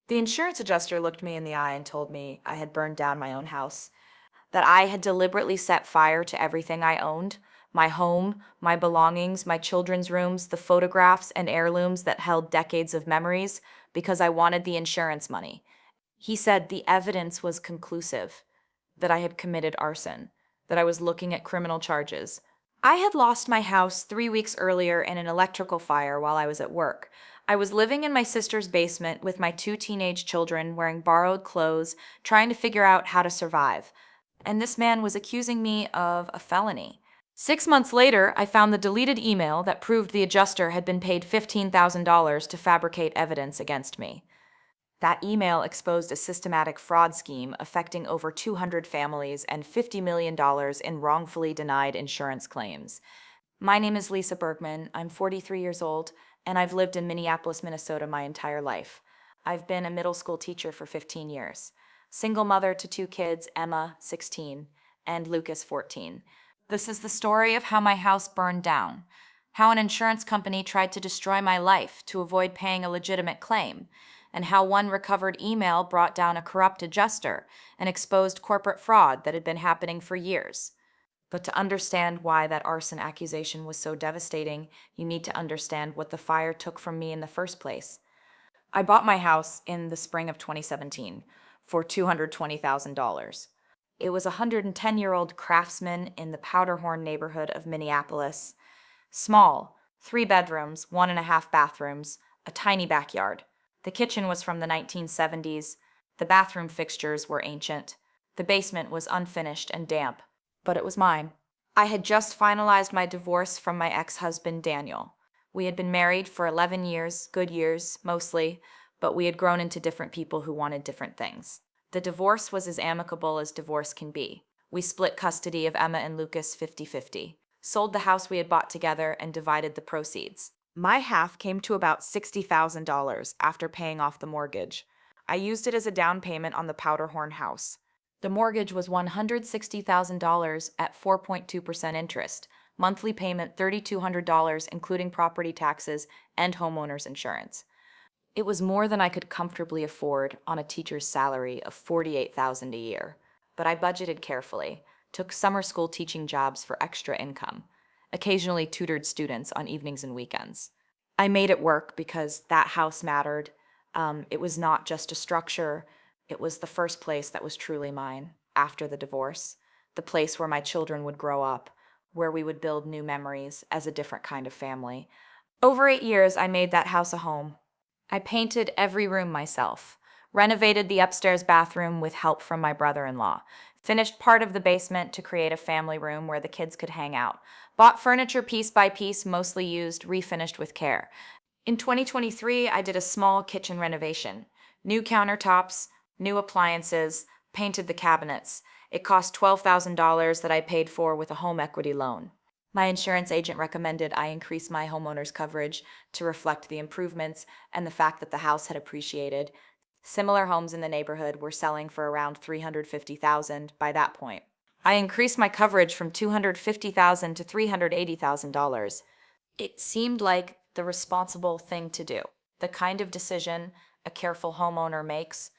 The insurance adjuster looked me in the eye and told me I had burned down my own house, that I had deliberately set fire to everything I owned: my home, my belongings, my children's rooms, the photographs and heirlooms that held decades of memories, because I wanted the insurance money. He said the evidence was conclusive, that I had committed arson, that I was looking at criminal charges. I had lost my house 3 weeks earlier in an electrical fire while I was at work. I was living in my sister's basement with my two teenage children, wearing borrowed clothes, trying to figure out how to survive. And this man was accusing me of a felony. 6 months later, I found the deleted email that proved the adjuster had been paid $15,000 to fabricate evidence against me. That email exposed a systematic fraud scheme affecting over 200 families and $50 million in wrongfully denied insurance claims. My name is Lisa Bergman. I'm 43 years old, and I've lived in Minneapolis, Minnesota my entire life. I've been a middle school teacher for 15 years. Single mother to two kids, Emma, 16, and Lucas, 14. This is the story of how my house burned down, how an insurance company tried to destroy my life to avoid paying a legitimate claim, and how one recovered email brought down a corrupt adjuster and exposed corporate fraud that had been happening for years. But to understand why that arson accusation was so devastating, you need to understand what the fire took from me in the first place. I bought my house in the spring of 2017 for $220,000. It was a 110-year-old craftsman in the Powderhorn neighborhood of Minneapolis. Small, 3 bedrooms, 1.5 bathrooms, a tiny backyard. The kitchen was from the 1970s. The bathroom fixtures were ancient. The basement was unfinished and damp, but it was mine. I had just finalized my divorce from my ex-husband, Daniel. We had been married for 11 years, good years, mostly, but we had grown into different people who wanted different things. The divorce was as amicable as divorce can be. We split custody of Emma and Lucas 50-50, sold the house we had bought together, and divided the proceeds. My half came to about $60,000 after paying off the mortgage. I used it as a down payment on the Powderhorn house. The mortgage was $160,000 at 4.2% interest, monthly payment $3,200 including property taxes and homeowner's insurance. It was more than I could comfortably afford on a teacher's salary of $48,000 a year, but I budgeted carefully, took summer school teaching jobs for extra income, occasionally tutored students on evenings and weekends. I made it work because that house mattered. It was not just a structure, it was the first place that was truly mine after the divorce, the place where my children would grow up, where we would build new memories as a different kind of family. Over 8 years, I made that house a home. I painted every room myself, renovated the upstairs bathroom with help from my brother-in-law, finished part of the basement to create a family room where the kids could hang out, bought furniture piece by piece, mostly used, refinished with care. In 2023, I did a small kitchen renovation. New countertops, new appliances, painted the cabinets. It cost $12,000 that I paid for with a home equity loan. My insurance agent recommended I increase my homeowner's coverage to reflect the improvements and the fact that the house had appreciated. Similar homes in the neighborhood were selling for around $350,000 by that point. I increased my coverage from $250,000 to $380,000. It seemed like the responsible thing to do, the kind of decision a careful homeowner makes.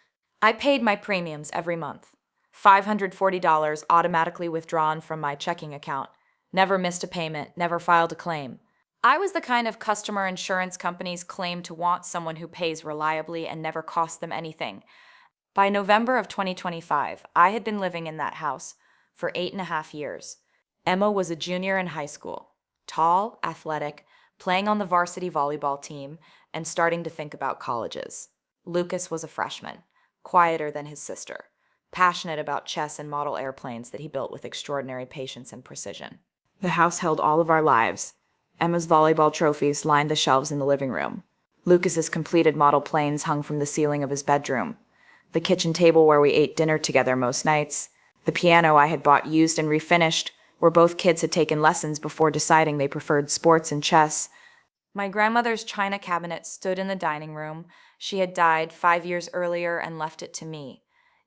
I paid my premiums every month, $540 automatically withdrawn from my checking account. Never missed a payment, never filed a claim. I was the kind of customer insurance companies claim to want: someone who pays reliably and never costs them anything. By November of 2025, I had been living in that house for 8.5 years. Emma was a junior in high school, tall, athletic, playing on the varsity volleyball team, and starting to think about colleges. Lucas was a freshman, quieter than his sister, passionate about chess and model airplanes that he built with extraordinary patience and precision. The house held all of our lives. Emma's volleyball trophies lined the shelves in the living room. Lucas's completed model planes hung from the ceiling of his bedroom. The kitchen table where we ate dinner together most nights. The piano I had bought used and refinished, where both kids had taken lessons before deciding they preferred sports and chess. My grandmother's china cabinet stood in the dining room. She had died 5 years earlier and left it to me.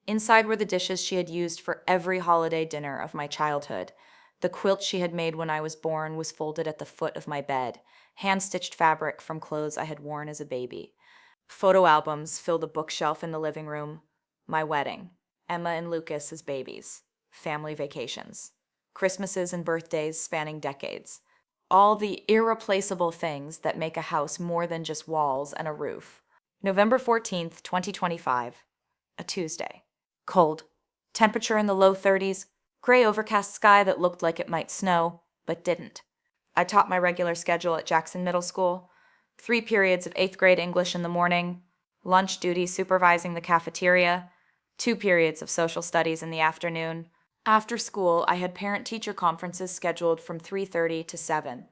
Inside were the dishes she had used for every holiday dinner of my childhood. The quilt she had made when I was born was folded at the foot of my bed, hand-stitched fabric from clothes I had worn as a baby. Photo albums fill the bookshelf in the living room. My wedding. Emma and Lucas as babies. Family vacations. Christmases and birthdays spanning decades. All the irreplaceable things that make a house more than just walls and a roof. November 14th, 2025. A Tuesday. Cold. Temperature in the low 30s. Gray overcast sky that looked like it might snow, but didn't. I taught my regular schedule at Jackson Middle School. 3 periods of 8th grade English in the morning. Lunch duty supervising the cafeteria. 2 periods of social studies in the afternoon. After school, I had parent-teacher conferences scheduled from 3:30 to 7.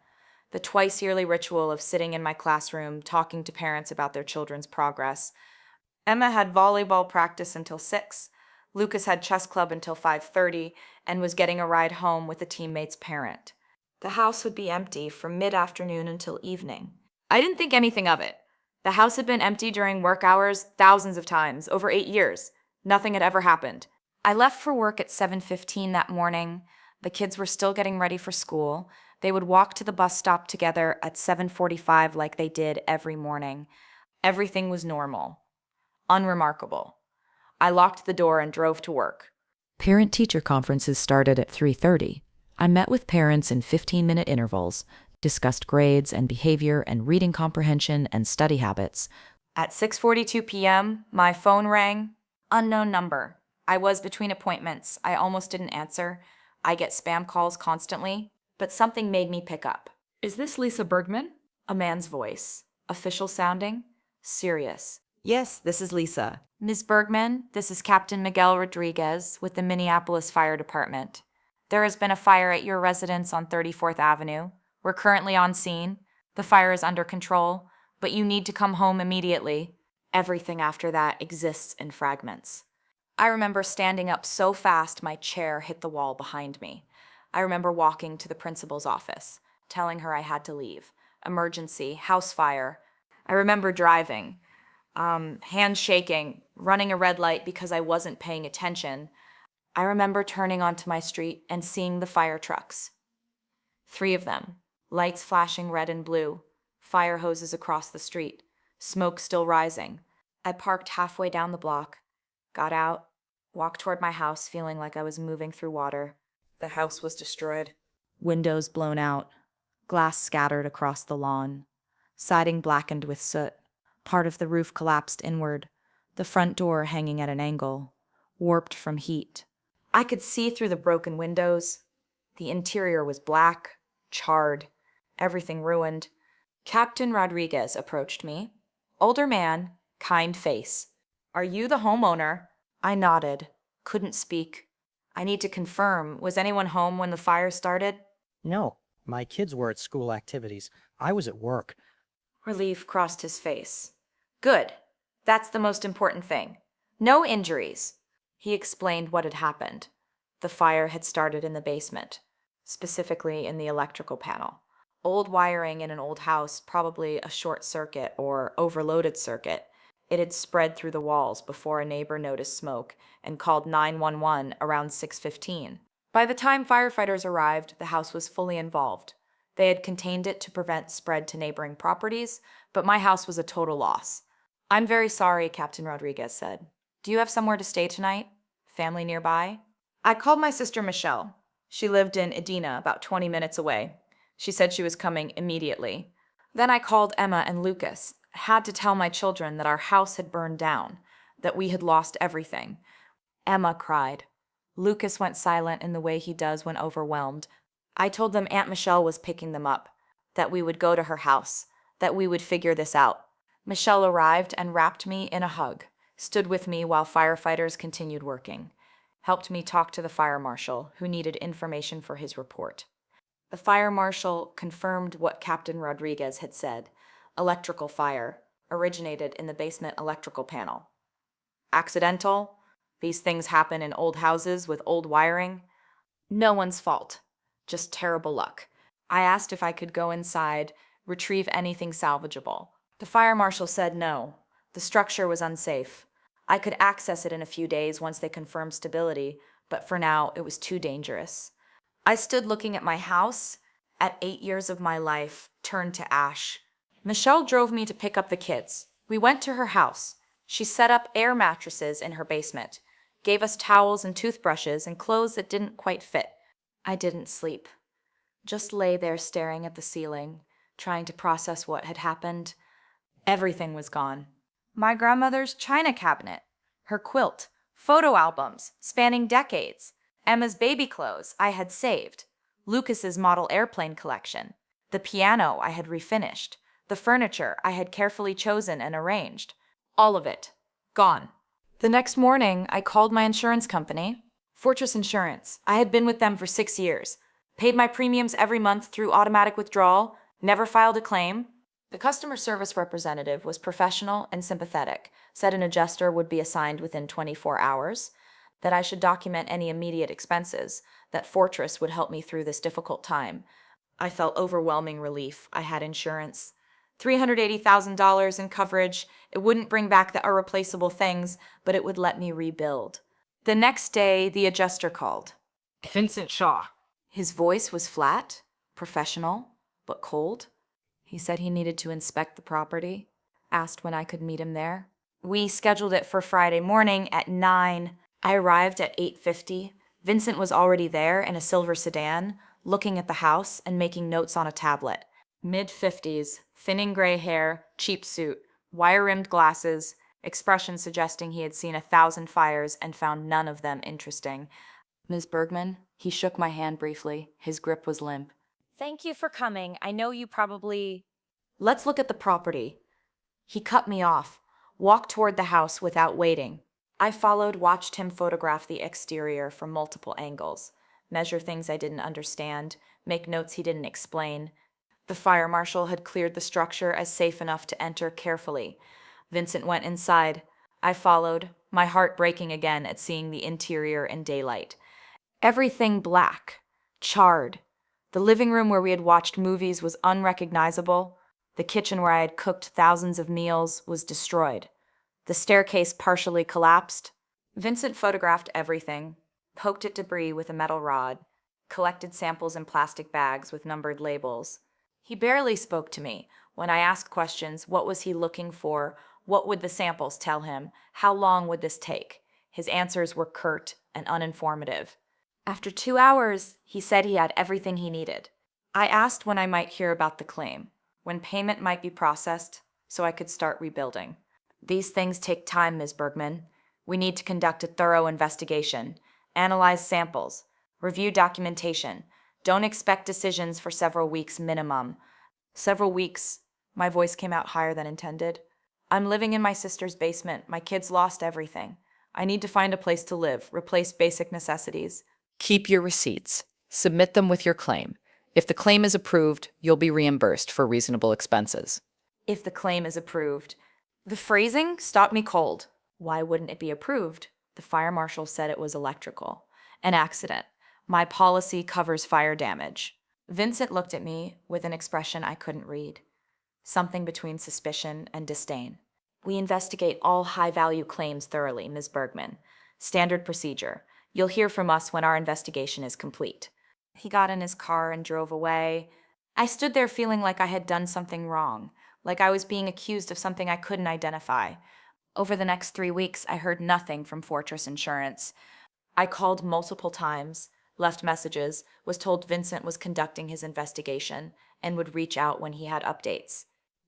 The twice-yearly ritual of sitting in my classroom, talking to parents about their children's progress. Emma had volleyball practice until 6. Lucas had chess club until 5:30 and was getting a ride home with a teammate's parent. The house would be empty from mid-afternoon until evening. I didn't think anything of it. The house had been empty during work hours thousands of times, over 8 years. Nothing had ever happened. I left for work at 7:15 that morning. The kids were still getting ready for school. They would walk to the bus stop together at 7:45 like they did every morning. Everything was normal. Unremarkable. I locked the door and drove to work. Parent-teacher conferences started at 3:30. I met with parents in 15-minute intervals, discussed grades and behavior and reading comprehension and study habits. At 6:42 p.m., my phone rang. Unknown number. I was between appointments. I almost didn't answer. I get spam calls constantly, but something made me pick up. Is this Lisa Bergman? A man's voice. Official sounding. Serious. Yes, this is Lisa. Ms. Bergman, this is Captain Miguel Rodriguez with the Minneapolis Fire Department. There has been a fire at your residence on 34th Avenue. We're currently on scene. The fire is under control, but you need to come home immediately. Everything after that exists in fragments. I remember standing up so fast my chair hit the wall behind me. I remember walking to the principal's office, telling her I had to leave. Emergency, house fire. I remember driving, hands shaking, running a red light because I wasn't paying attention. I remember turning onto my street and seeing the fire trucks. 3 of them, lights flashing red and blue, fire hoses across the street, smoke still rising. I parked halfway down the block, got out, walked toward my house feeling like I was moving through water. The house was destroyed. Windows blown out, glass scattered across the lawn, siding blackened with soot. Part of the roof collapsed inward, the front door hanging at an angle, warped from heat. I could see through the broken windows. The interior was black, charred, everything ruined. Captain Rodriguez approached me. Older man, kind face. Are you the homeowner? I nodded, couldn't speak. I need to confirm, was anyone home when the fire started? No, my kids were at school activities. I was at work. Relief crossed his face. Good. That's the most important thing. No injuries. He explained what had happened. The fire had started in the basement, specifically in the electrical panel. Old wiring in an old house, probably a short circuit or overloaded circuit. It had spread through the walls before a neighbor noticed smoke and called 911 around 6:15. By the time firefighters arrived, the house was fully involved. They had contained it to prevent spread to neighboring properties, but my house was a total loss. I'm very sorry, Captain Rodriguez said. Do you have somewhere to stay tonight? Family nearby? I called my sister Michelle. She lived in Edina, about 20 minutes away. She said she was coming immediately. Then I called Emma and Lucas. I had to tell my children that our house had burned down, that we had lost everything. Emma cried. Lucas went silent in the way he does when overwhelmed. I told them Aunt Michelle was picking them up, that we would go to her house, that we would figure this out. Michelle arrived and wrapped me in a hug, stood with me while firefighters continued working, helped me talk to the fire marshal, who needed information for his report. The fire marshal confirmed what Captain Rodriguez had said. Electrical fire originated in the basement electrical panel. Accidental? These things happen in old houses with old wiring. No one's fault, just terrible luck. I asked if I could go inside, retrieve anything salvageable. The fire marshal said no. The structure was unsafe. I could access it in a few days once they confirmed stability, but for now it was too dangerous. I stood looking at my house, at 8 years of my life, turned to ash. Michelle drove me to pick up the kids. We went to her house. She set up air mattresses in her basement, gave us towels and toothbrushes and clothes that didn't quite fit. I didn't sleep. Just lay there staring at the ceiling, trying to process what had happened. Everything was gone. My grandmother's china cabinet, her quilt, photo albums spanning decades, Emma's baby clothes I had saved, Lucas's model airplane collection, the piano I had refinished, the furniture I had carefully chosen and arranged. All of it. Gone. The next morning, I called my insurance company, Fortress Insurance. I had been with them for 6 years, paid my premiums every month through automatic withdrawal, never filed a claim. The customer service representative was professional and sympathetic, said an adjuster would be assigned within 24 hours, that I should document any immediate expenses, that Fortress would help me through this difficult time. I felt overwhelming relief. I had insurance. $380,000 in coverage. It wouldn't bring back the irreplaceable things, but it would let me rebuild. The next day, the adjuster called. Vincent Shaw. His voice was flat, professional, but cold. He said he needed to inspect the property, asked when I could meet him there. We scheduled it for Friday morning at 9. I arrived at 8:50. Vincent was already there in a silver sedan, looking at the house and making notes on a tablet. Mid-50s, thinning gray hair, cheap suit, wire-rimmed glasses, expression suggesting he had seen 1,000 fires and found none of them interesting. Ms. Bergman, he shook my hand briefly. His grip was limp. Thank you for coming. I know you probably... Let's look at the property. He cut me off, walked toward the house without waiting. I followed, watched him photograph the exterior from multiple angles, measure things I didn't understand, make notes he didn't explain. The fire marshal had cleared the structure as safe enough to enter carefully. Vincent went inside. I followed, my heart breaking again at seeing the interior in daylight. Everything black, charred. The living room where we had watched movies was unrecognizable. The kitchen where I had cooked thousands of meals was destroyed. The staircase partially collapsed. Vincent photographed everything, poked at debris with a metal rod, collected samples in plastic bags with numbered labels. He barely spoke to me. When I asked questions, what was he looking for? What would the samples tell him? How long would this take? His answers were curt and uninformative. After 2 hours, he said he had everything he needed. I asked when I might hear about the claim, when payment might be processed, so I could start rebuilding. These things take time, Ms. Bergman. We need to conduct a thorough investigation, analyze samples, review documentation. Don't expect decisions for several weeks minimum. Several weeks. My voice came out higher than intended. I'm living in my sister's basement. My kids lost everything. I need to find a place to live, replace basic necessities. Keep your receipts. Submit them with your claim. If the claim is approved, you'll be reimbursed for reasonable expenses. If the claim is approved. The phrasing stopped me cold. Why wouldn't it be approved? The fire marshal said it was electrical. An accident. My policy covers fire damage. Vincent looked at me with an expression I couldn't read. Something between suspicion and disdain. We investigate all high-value claims thoroughly, Ms. Bergman. Standard procedure. You'll hear from us when our investigation is complete. He got in his car and drove away. I stood there feeling like I had done something wrong, like I was being accused of something I couldn't identify. Over the next 3 weeks, I heard nothing from Fortress Insurance. I called multiple times, left messages, was told Vincent was conducting his investigation and would reach out when he had updates.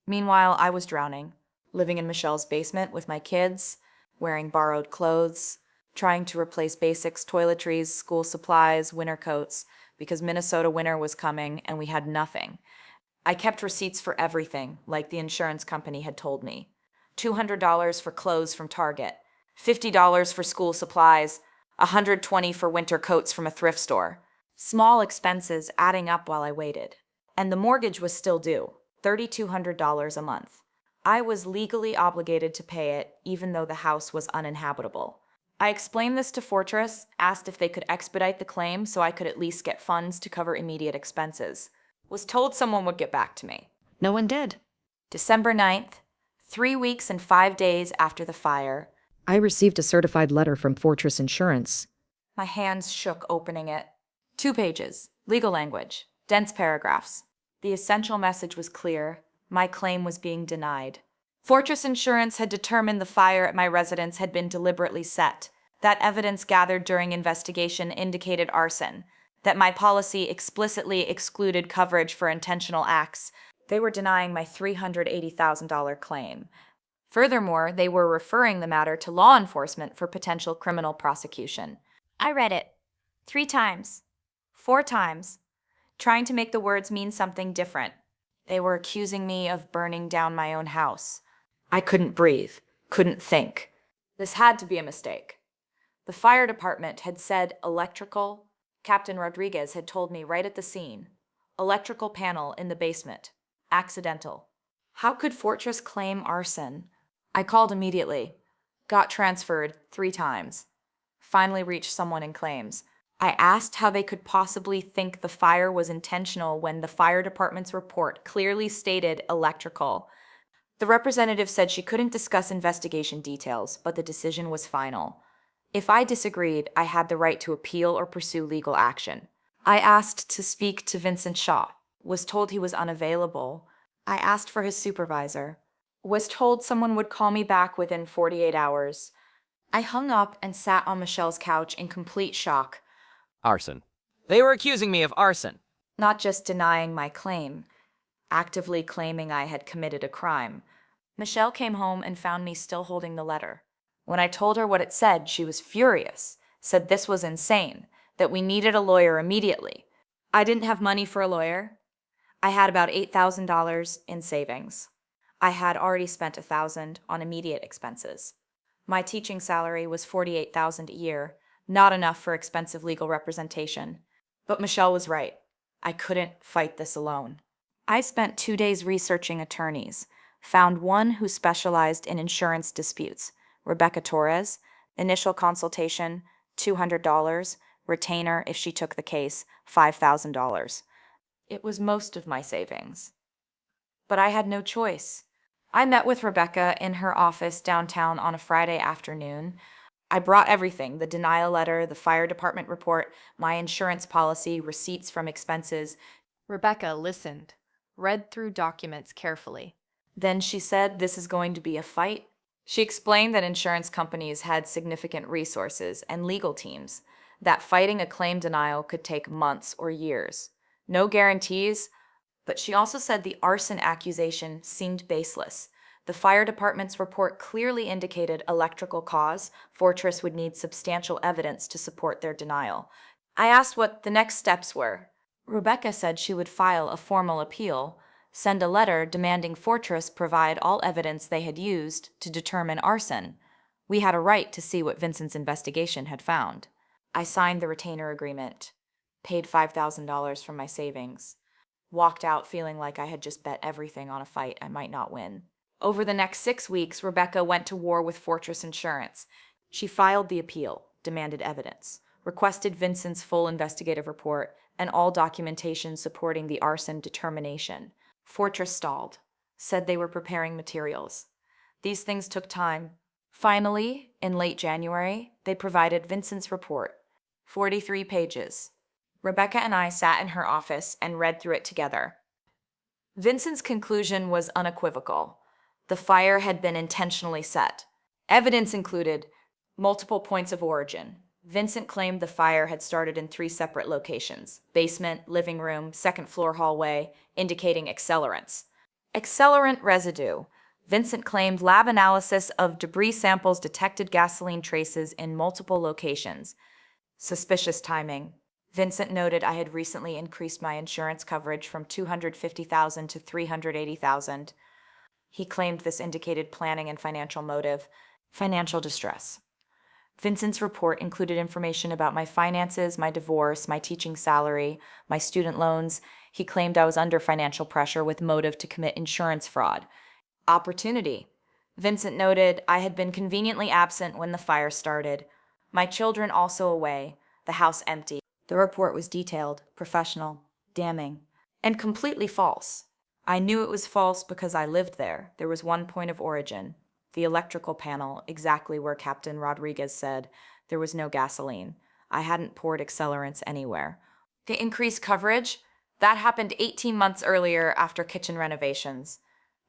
Meanwhile, I was drowning, living in Michelle's basement with my kids, wearing borrowed clothes, trying to replace basics, toiletries, school supplies, winter coats, because Minnesota winter was coming and we had nothing. I kept receipts for everything, like the insurance company had told me. $200 for clothes from Target, $50 for school supplies, $120 for winter coats from a thrift store. Small expenses adding up while I waited. And the mortgage was still due, $3,200 a month. I was legally obligated to pay it, even though the house was uninhabitable. I explained this to Fortress, asked if they could expedite the claim so I could at least get funds to cover immediate expenses. Was told someone would get back to me. No one did. December 9th, 3 weeks and 5 days after the fire. I received a certified letter from Fortress Insurance. My hands shook opening it. 2 pages, legal language, dense paragraphs. The essential message was clear. My claim was being denied. Fortress Insurance had determined the fire at my residence had been deliberately set. That evidence gathered during investigation indicated arson, that my policy explicitly excluded coverage for intentional acts. They were denying my $380,000 claim. Furthermore, they were referring the matter to law enforcement for potential criminal prosecution. I read it 3 times, 4 times, trying to make the words mean something different. They were accusing me of burning down my own house. I couldn't breathe, couldn't think. This had to be a mistake. The fire department had said electrical. Captain Rodriguez had told me right at the scene. Electrical panel in the basement. Accidental. How could Fortress claim arson? I called immediately. Got transferred 3 times. Finally reached someone in claims. I asked how they could possibly think the fire was intentional when the fire department's report clearly stated electrical. The representative said she couldn't discuss investigation details, but the decision was final. If I disagreed, I had the right to appeal or pursue legal action. I asked to speak to Vincent Shaw. Was told he was unavailable. I asked for his supervisor. Was told someone would call me back within 48 hours. I hung up and sat on Michelle's couch in complete shock, Arson. They were accusing me of arson. not just denying my claim, actively claiming I had committed a crime. Michelle came home and found me still holding the letter. When I told her what it said, she was furious, said this was insane, that we needed a lawyer immediately. I didn't have money for a lawyer. I had about $8,000 in savings. I had already spent $1,000 on immediate expenses. My teaching salary was $48,000 a year, not enough for expensive legal representation. But Michelle was right. I couldn't fight this alone. I spent 2 days researching attorneys, found one who specialized in insurance disputes, Rebecca Torres, initial consultation, $200, retainer if she took the case, $5,000. It was most of my savings. But I had no choice. I met with Rebecca in her office downtown on a Friday afternoon. I brought everything, the denial letter, the fire department report, my insurance policy, receipts from expenses. Rebecca listened, read through documents carefully. Then she said, this is going to be a fight. She explained that insurance companies had significant resources and legal teams, that fighting a claim denial could take months or years. No guarantees, but she also said the arson accusation seemed baseless. The fire department's report clearly indicated electrical cause. Fortress would need substantial evidence to support their denial. I asked what the next steps were. Rebecca said she would file a formal appeal, send a letter demanding Fortress provide all evidence they had used to determine arson. We had a right to see what Vincent's investigation had found. I signed the retainer agreement, paid $5,000 from my savings, walked out feeling like I had just bet everything on a fight I might not win. Over the next 6 weeks, Rebecca went to war with Fortress Insurance. She filed the appeal, demanded evidence, requested Vincent's full investigative report, and all documentation supporting the arson determination. Fortress stalled, said they were preparing materials. These things took time. Finally, in late January, they provided Vincent's report, 43 pages. Rebecca and I sat in her office and read through it together. Vincent's conclusion was unequivocal. The fire had been intentionally set. Evidence included multiple points of origin. Vincent claimed the fire had started in 3 separate locations: basement, living room, second floor hallway, indicating accelerants. Accelerant residue. Vincent claimed lab analysis of debris samples detected gasoline traces in multiple locations. Suspicious timing. Vincent noted I had recently increased my insurance coverage from $250,000 to $380,000. He claimed this indicated planning and financial motive. Financial distress. Vincent's report included information about my finances, my divorce, my teaching salary, my student loans. He claimed I was under financial pressure with motive to commit insurance fraud. Opportunity. Vincent noted I had been conveniently absent when the fire started. My children also away, the house empty. The report was detailed, professional, damning, and completely false. I knew it was false because I lived there. There was one point of origin, the electrical panel, exactly where Captain Rodriguez said there was no gasoline. I hadn't poured accelerants anywhere. The increased coverage, that happened 18 months earlier after kitchen renovations.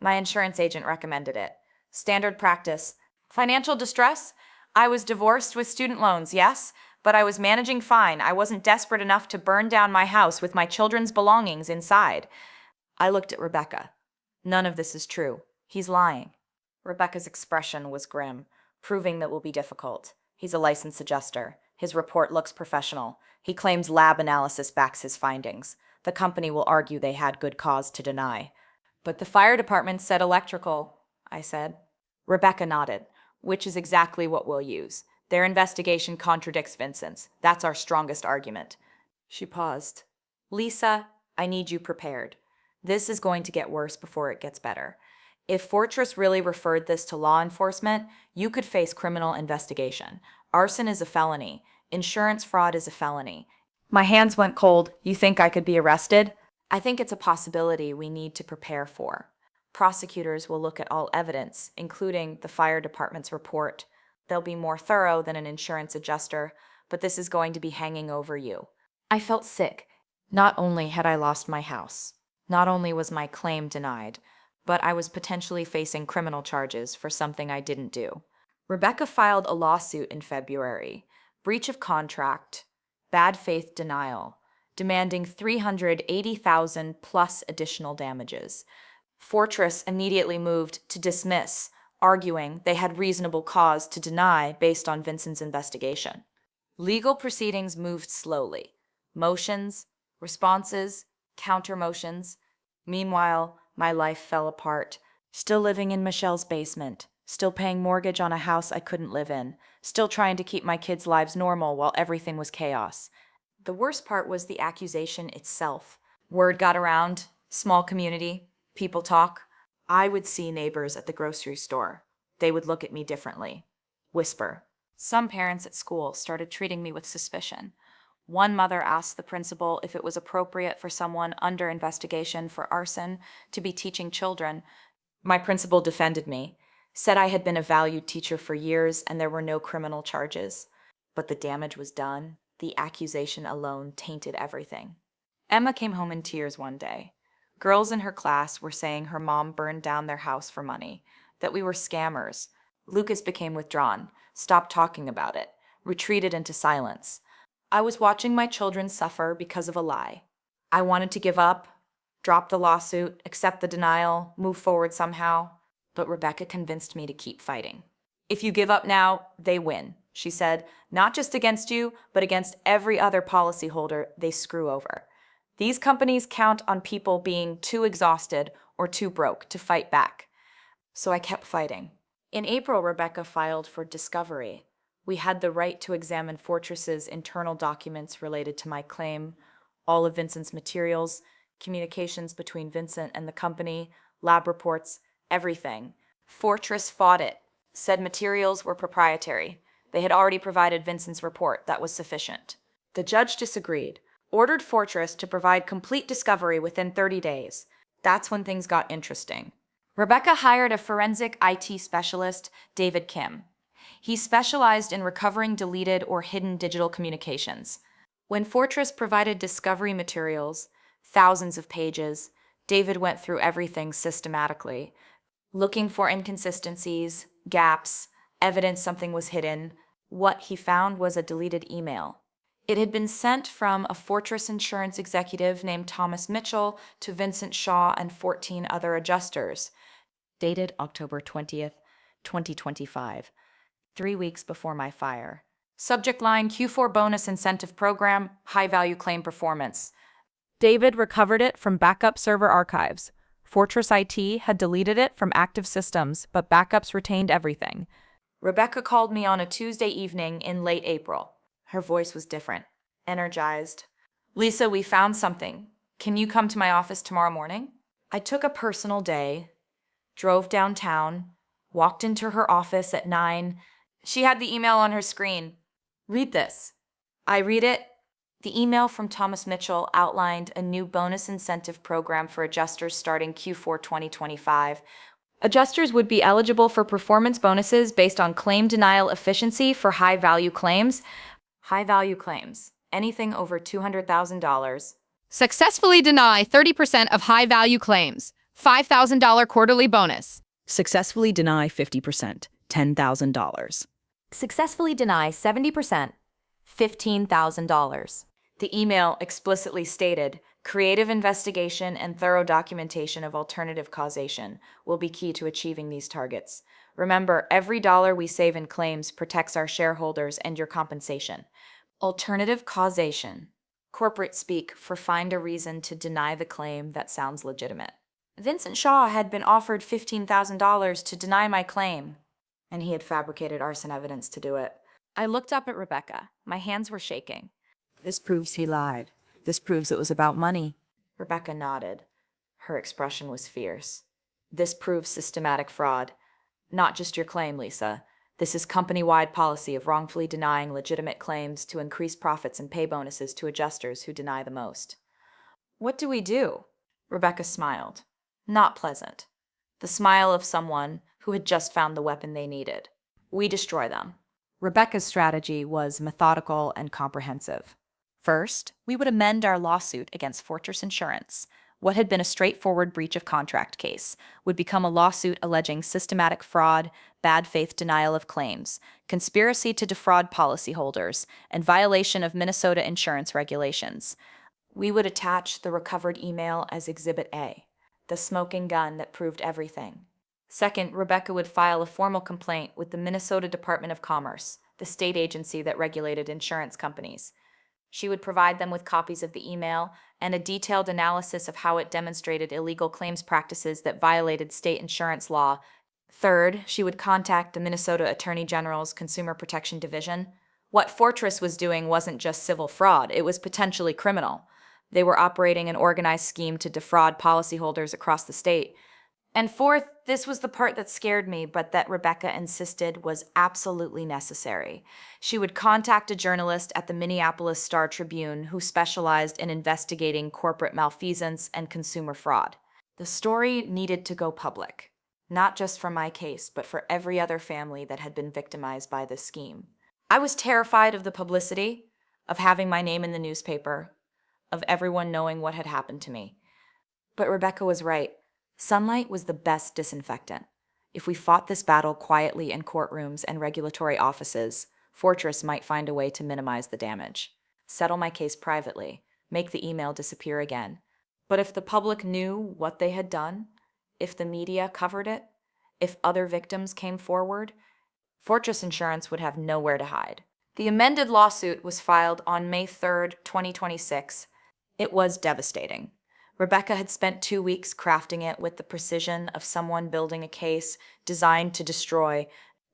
My insurance agent recommended it. Standard practice. Financial distress? I was divorced with student loans, yes, but I was managing fine. I wasn't desperate enough to burn down my house with my children's belongings inside. I looked at Rebecca. None of this is true. He's lying. Rebecca's expression was grim, proving that will be difficult. He's a licensed adjuster. His report looks professional. He claims lab analysis backs his findings. The company will argue they had good cause to deny. But the fire department said electrical, I said. Rebecca nodded, which is exactly what we'll use. Their investigation contradicts Vincent's. That's our strongest argument. She paused. Lisa, I need you prepared. This is going to get worse before it gets better. If Fortress really referred this to law enforcement, you could face criminal investigation. Arson is a felony. Insurance fraud is a felony. My hands went cold. You think I could be arrested? I think it's a possibility we need to prepare for. Prosecutors will look at all evidence, including the fire department's report. They'll be more thorough than an insurance adjuster, but this is going to be hanging over you. I felt sick. Not only had I lost my house, not only was my claim denied, but I was potentially facing criminal charges for something I didn't do. Rebecca filed a lawsuit in February, breach of contract, bad faith denial, demanding $380,000 plus additional damages. Fortress immediately moved to dismiss, arguing they had reasonable cause to deny based on Vincent's investigation. Legal proceedings moved slowly. Motions, responses, counter-motions. Meanwhile, my life fell apart. Still living in Michelle's basement. Still paying mortgage on a house I couldn't live in. Still trying to keep my kids' lives normal while everything was chaos. The worst part was the accusation itself. Word got around. Small community. People talk. I would see neighbors at the grocery store. They would look at me differently. Whisper. Some parents at school started treating me with suspicion. One mother asked the principal if it was appropriate for someone under investigation for arson to be teaching children. My principal defended me, said I had been a valued teacher for years and there were no criminal charges. But the damage was done. The accusation alone tainted everything. Emma came home in tears one day. Girls in her class were saying her mom burned down their house for money, that we were scammers. Lucas became withdrawn, stopped talking about it, retreated into silence. I was watching my children suffer because of a lie. I wanted to give up, drop the lawsuit, accept the denial, move forward somehow. But Rebecca convinced me to keep fighting. If you give up now, they win, she said, not just against you, but against every other policyholder they screw over. These companies count on people being too exhausted or too broke to fight back. So I kept fighting. In April, Rebecca filed for discovery. We had the right to examine Fortress's internal documents related to my claim, all of Vincent's materials, communications between Vincent and the company, lab reports, everything. Fortress fought it, said materials were proprietary. They had already provided Vincent's report. That was sufficient. The judge disagreed, ordered Fortress to provide complete discovery within 30 days. That's when things got interesting. Rebecca hired a forensic IT specialist, David Kim. He specialized in recovering deleted or hidden digital communications. When Fortress provided discovery materials, thousands of pages, David went through everything systematically, looking for inconsistencies, gaps, evidence something was hidden. What he found was a deleted email. It had been sent from a Fortress insurance executive named Thomas Mitchell to Vincent Shaw and 14 other adjusters, dated October 20th, 2025, 3 weeks before my fire. Subject line: Q4 bonus incentive program, high-value claim performance. David recovered it from backup server archives. Fortress IT had deleted it from active systems, but backups retained everything. Rebecca called me on a Tuesday evening in late April. Her voice was different, energized. Lisa, we found something. Can you come to my office tomorrow morning? I took a personal day, drove downtown, walked into her office at 9. She had the email on her screen. Read this. I read it. The email from Thomas Mitchell outlined a new bonus incentive program for adjusters starting Q4 2025. Adjusters would be eligible for performance bonuses based on claim denial efficiency for high-value claims. High-value claims. Anything over $200,000. Successfully deny 30% of high-value claims. $5,000 quarterly bonus. Successfully deny 50%, $10,000. Successfully deny 70%, $15,000. The email explicitly stated, creative investigation and thorough documentation of alternative causation will be key to achieving these targets. Remember, every dollar we save in claims protects our shareholders and your compensation. Alternative causation. Corporate speak for find a reason to deny the claim that sounds legitimate. Vincent Shaw had been offered $15,000 to deny my claim, and he had fabricated arson evidence to do it. I looked up at Rebecca. My hands were shaking. This proves he lied. This proves it was about money. Rebecca nodded. Her expression was fierce. This proves systematic fraud. Not just your claim, Lisa. This is company-wide policy of wrongfully denying legitimate claims to increase profits and pay bonuses to adjusters who deny the most. What do we do? Rebecca smiled. Not pleasant. The smile of someone who had just found the weapon they needed. We destroy them. Rebecca's strategy was methodical and comprehensive. First, we would amend our lawsuit against Fortress Insurance. What had been a straightforward breach of contract case would become a lawsuit alleging systematic fraud, bad faith denial of claims, conspiracy to defraud policyholders, and violation of Minnesota insurance regulations. We would attach the recovered email as Exhibit A, the smoking gun that proved everything. Second, Rebecca would file a formal complaint with the Minnesota Department of Commerce, the state agency that regulated insurance companies. She would provide them with copies of the email and a detailed analysis of how it demonstrated illegal claims practices that violated state insurance law. Third, she would contact the Minnesota Attorney General's Consumer Protection Division. What Fortress was doing wasn't just civil fraud, it was potentially criminal. They were operating an organized scheme to defraud policyholders across the state. And fourth, this was the part that scared me, but that Rebecca insisted was absolutely necessary. She would contact a journalist at the Minneapolis Star-Tribune who specialized in investigating corporate malfeasance and consumer fraud. The story needed to go public, not just for my case, but for every other family that had been victimized by this scheme. I was terrified of the publicity, of having my name in the newspaper, of everyone knowing what had happened to me. But Rebecca was right. Sunlight was the best disinfectant. If we fought this battle quietly in courtrooms and regulatory offices, Fortress might find a way to minimize the damage. Settle my case privately, make the email disappear again. But if the public knew what they had done, if the media covered it, if other victims came forward, Fortress Insurance would have nowhere to hide. The amended lawsuit was filed on May 3rd, 2026. It was devastating. Rebecca had spent 2 weeks crafting it with the precision of someone building a case designed to destroy.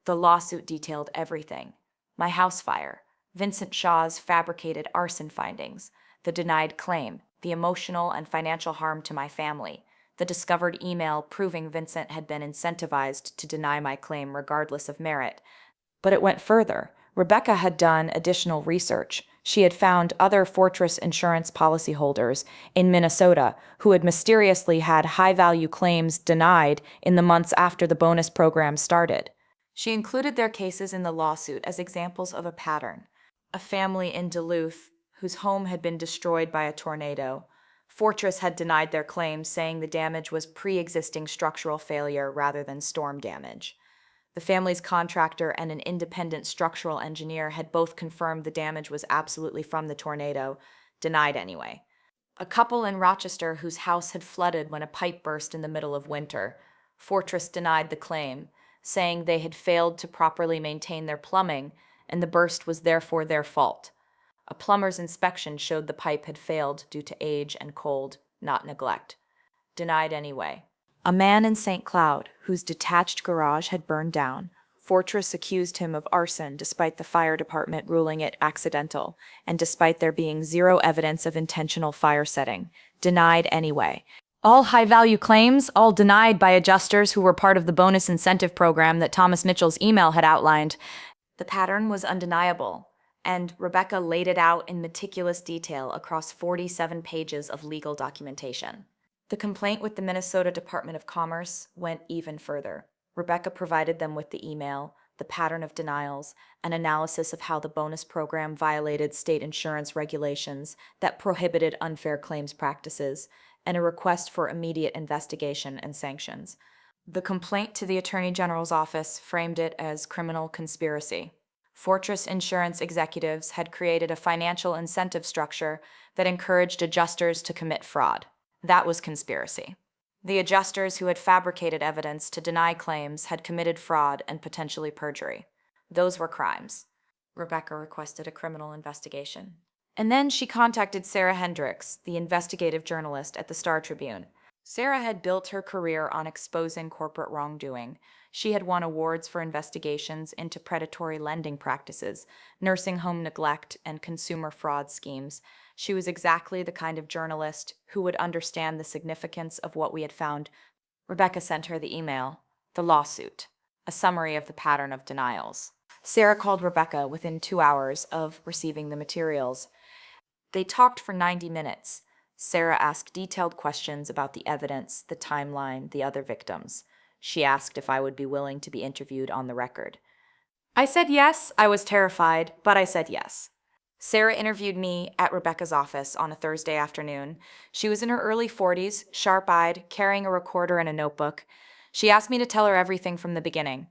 The lawsuit detailed everything. My house fire, Vincent Shaw's fabricated arson findings, the denied claim, the emotional and financial harm to my family, the discovered email proving Vincent had been incentivized to deny my claim regardless of merit. But it went further. Rebecca had done additional research. She had found other Fortress Insurance policyholders in Minnesota who had mysteriously had high-value claims denied in the months after the bonus program started. She included their cases in the lawsuit as examples of a pattern. A family in Duluth whose home had been destroyed by a tornado. Fortress had denied their claims, saying the damage was pre-existing structural failure rather than storm damage. The family's contractor and an independent structural engineer had both confirmed the damage was absolutely from the tornado, denied anyway. A couple in Rochester whose house had flooded when a pipe burst in the middle of winter. Fortress denied the claim, saying they had failed to properly maintain their plumbing and the burst was therefore their fault. A plumber's inspection showed the pipe had failed due to age and cold, not neglect. Denied anyway. A man in St. Cloud, whose detached garage had burned down, Fortress accused him of arson despite the fire department ruling it accidental, and despite there being zero evidence of intentional fire setting. Denied anyway. All high-value claims, all denied by adjusters who were part of the bonus incentive program that Thomas Mitchell's email had outlined. The pattern was undeniable, and Rebecca laid it out in meticulous detail across 47 pages of legal documentation. The complaint with the Minnesota Department of Commerce went even further. Rebecca provided them with the email, the pattern of denials, an analysis of how the bonus program violated state insurance regulations that prohibited unfair claims practices, and a request for immediate investigation and sanctions. The complaint to the Attorney General's office framed it as criminal conspiracy. Fortress Insurance executives had created a financial incentive structure that encouraged adjusters to commit fraud. That was conspiracy. The adjusters who had fabricated evidence to deny claims had committed fraud and potentially perjury. Those were crimes. Rebecca requested a criminal investigation. And then she contacted Sarah Hendricks, the investigative journalist at the Star Tribune. Sarah had built her career on exposing corporate wrongdoing. She had won awards for investigations into predatory lending practices, nursing home neglect, and consumer fraud schemes. She was exactly the kind of journalist who would understand the significance of what we had found. Rebecca sent her the email, the lawsuit, a summary of the pattern of denials. Sarah called Rebecca within 2 hours of receiving the materials. They talked for 90 minutes. Sarah asked detailed questions about the evidence, the timeline, the other victims. She asked if I would be willing to be interviewed on the record. I said yes. I was terrified, but I said yes. Sarah interviewed me at Rebecca's office on a Thursday afternoon. She was in her early 40s, sharp-eyed, carrying a recorder and a notebook. She asked me to tell her everything from the beginning.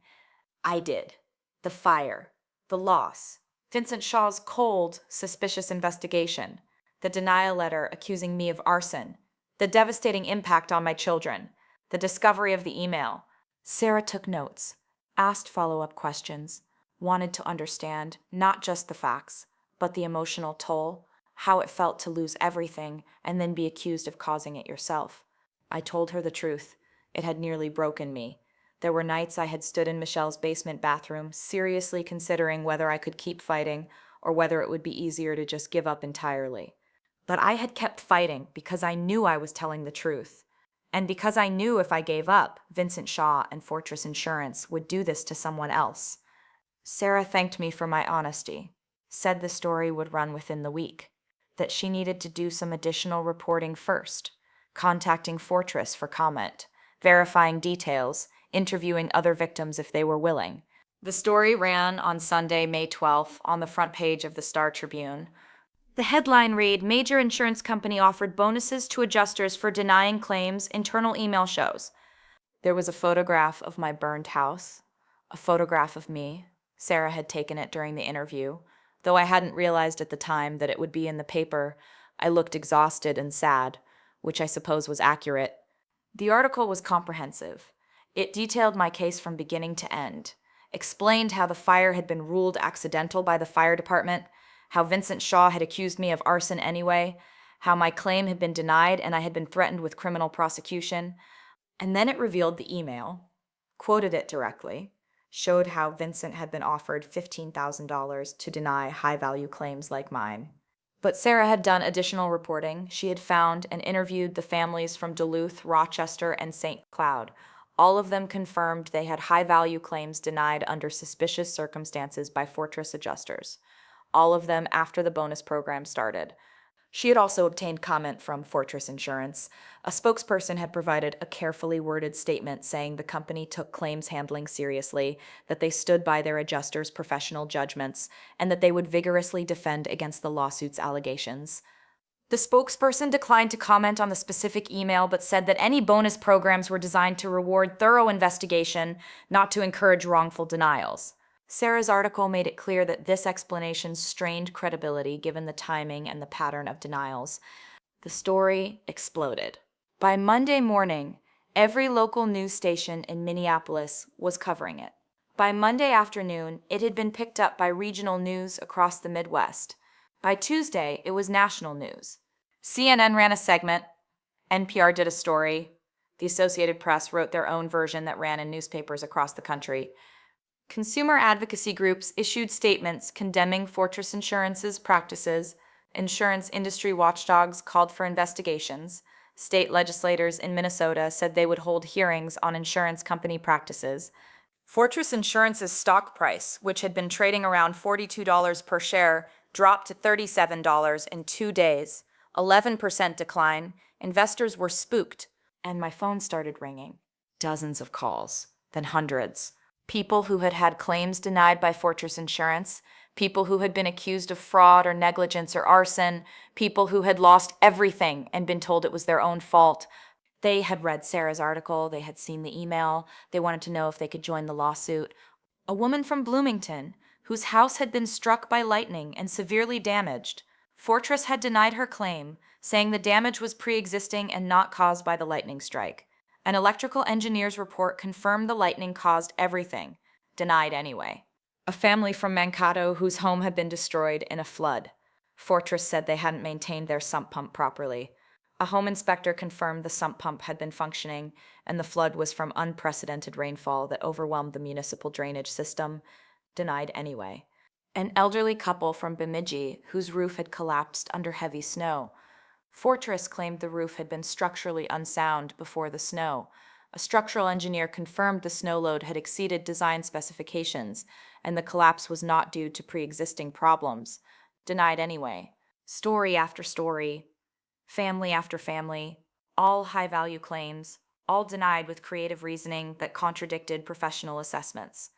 I did. The fire, the loss, Vincent Shaw's cold, suspicious investigation, the denial letter accusing me of arson, the devastating impact on my children, the discovery of the email. Sarah took notes, asked follow-up questions, wanted to understand not just the facts, but the emotional toll, how it felt to lose everything and then be accused of causing it yourself. I told her the truth. It had nearly broken me. There were nights I had stood in Michelle's basement bathroom, seriously considering whether I could keep fighting or whether it would be easier to just give up entirely. But I had kept fighting because I knew I was telling the truth. And because I knew if I gave up, Vincent Shaw and Fortress Insurance would do this to someone else. Sarah thanked me for my honesty, said the story would run within the week, that she needed to do some additional reporting first, contacting Fortress for comment, verifying details, interviewing other victims if they were willing. The story ran on Sunday, May 12th, on the front page of the Star Tribune. The headline read, Major Insurance Company Offered Bonuses to Adjusters for Denying Claims, Internal Email Shows. There was a photograph of my burned house, a photograph of me. Sarah had taken it during the interview. Though I hadn't realized at the time that it would be in the paper, I looked exhausted and sad, which I suppose was accurate. The article was comprehensive. It detailed my case from beginning to end, explained how the fire had been ruled accidental by the fire department, how Vincent Shaw had accused me of arson anyway, how my claim had been denied and I had been threatened with criminal prosecution. And then it revealed the email, quoted it directly, showed how Vincent had been offered $15,000 to deny high-value claims like mine. But Sarah had done additional reporting. She had found and interviewed the families from Duluth, Rochester, and St. Cloud. All of them confirmed they had high-value claims denied under suspicious circumstances by Fortress adjusters. All of them after the bonus program started. She had also obtained comment from Fortress Insurance. A spokesperson had provided a carefully worded statement saying the company took claims handling seriously, that they stood by their adjusters' professional judgments, and that they would vigorously defend against the lawsuit's allegations. The spokesperson declined to comment on the specific email, but said that any bonus programs were designed to reward thorough investigation, not to encourage wrongful denials. Sarah's article made it clear that this explanation strained credibility given the timing and the pattern of denials. The story exploded. By Monday morning, every local news station in Minneapolis was covering it. By Monday afternoon, it had been picked up by regional news across the Midwest. By Tuesday, it was national news. CNN ran a segment, NPR did a story, the Associated Press wrote their own version that ran in newspapers across the country. Consumer advocacy groups issued statements condemning Fortress Insurance's practices. Insurance industry watchdogs called for investigations. State legislators in Minnesota said they would hold hearings on insurance company practices. Fortress Insurance's stock price, which had been trading around $42 per share, dropped to $37 in 2 days. 11% decline. Investors were spooked, and my phone started ringing. Dozens of calls, then hundreds. People who had had claims denied by Fortress Insurance, people who had been accused of fraud or negligence or arson, people who had lost everything and been told it was their own fault. They had read Sarah's article, they had seen the email, they wanted to know if they could join the lawsuit. A woman from Bloomington, whose house had been struck by lightning and severely damaged. Fortress had denied her claim, saying the damage was pre-existing and not caused by the lightning strike. An electrical engineer's report confirmed the lightning caused everything, denied anyway. A family from Mankato whose home had been destroyed in a flood. Fortress said they hadn't maintained their sump pump properly. A home inspector confirmed the sump pump had been functioning, and the flood was from unprecedented rainfall that overwhelmed the municipal drainage system, denied anyway. An elderly couple from Bemidji whose roof had collapsed under heavy snow. Fortress claimed the roof had been structurally unsound before the snow. A structural engineer confirmed the snow load had exceeded design specifications, and the collapse was not due to pre-existing problems, denied anyway. Story after story, family after family, all high-value claims, all denied with creative reasoning that contradicted professional assessments.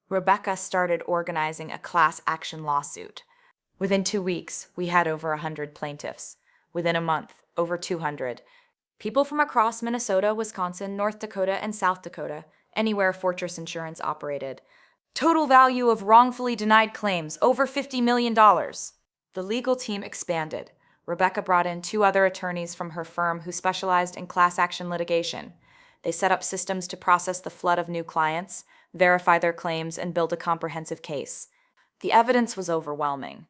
Rebecca started organizing a class action lawsuit. Within 2 weeks, we had over 100 plaintiffs. Within a month, over 200. People from across Minnesota, Wisconsin, North Dakota, and South Dakota, anywhere Fortress Insurance operated. Total value of wrongfully denied claims, over $50 million. The legal team expanded. Rebecca brought in 2 other attorneys from her firm who specialized in class action litigation. They set up systems to process the flood of new clients, verify their claims, and build a comprehensive case. The evidence was overwhelming.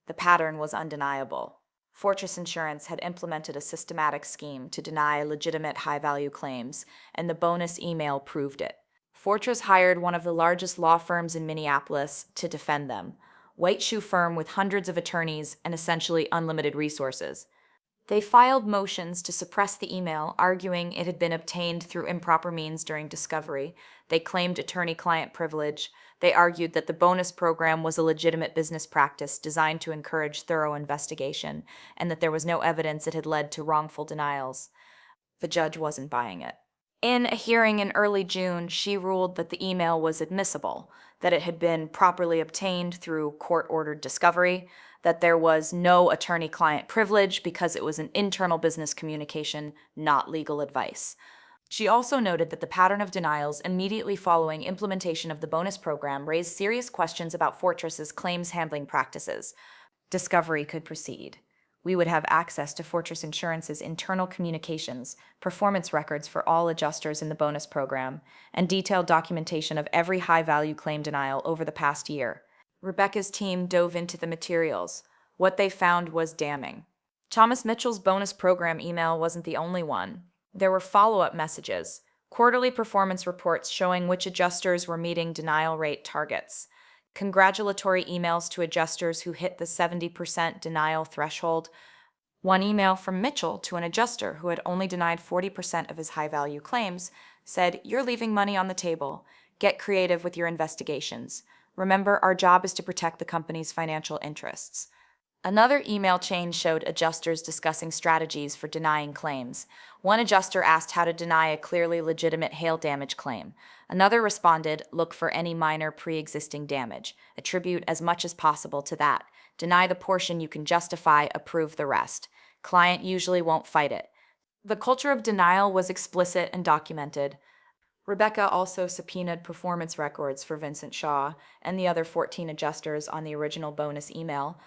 The pattern was undeniable. Fortress Insurance had implemented a systematic scheme to deny legitimate high-value claims, and the bonus email proved it. Fortress hired one of the largest law firms in Minneapolis to defend them, white shoe firm with hundreds of attorneys and essentially unlimited resources. They filed motions to suppress the email, arguing it had been obtained through improper means during discovery. They claimed attorney-client privilege. They argued that the bonus program was a legitimate business practice designed to encourage thorough investigation, and that there was no evidence it had led to wrongful denials. The judge wasn't buying it. In a hearing in early June, she ruled that the email was admissible, that it had been properly obtained through court-ordered discovery, that there was no attorney-client privilege because it was an internal business communication, not legal advice. She also noted that the pattern of denials immediately following implementation of the bonus program raised serious questions about Fortress's claims handling practices. Discovery could proceed. We would have access to Fortress Insurance's internal communications, performance records for all adjusters in the bonus program, and detailed documentation of every high-value claim denial over the past year. Rebecca's team dove into the materials. What they found was damning. Thomas Mitchell's bonus program email wasn't the only one. There were follow-up messages, quarterly performance reports showing which adjusters were meeting denial rate targets, congratulatory emails to adjusters who hit the 70% denial threshold. One email from Mitchell to an adjuster who had only denied 40% of his high-value claims said, "You're leaving money on the table. Get creative with your investigations. Remember, our job is to protect the company's financial interests." Another email chain showed adjusters discussing strategies for denying claims. One adjuster asked how to deny a clearly legitimate hail damage claim. Another responded, "Look for any minor pre-existing damage. Attribute as much as possible to that. Deny the portion you can justify, approve the rest. Client usually won't fight it." The culture of denial was explicit and documented. Rebecca also subpoenaed performance records for Vincent Shaw and the other 14 adjusters on the original bonus email.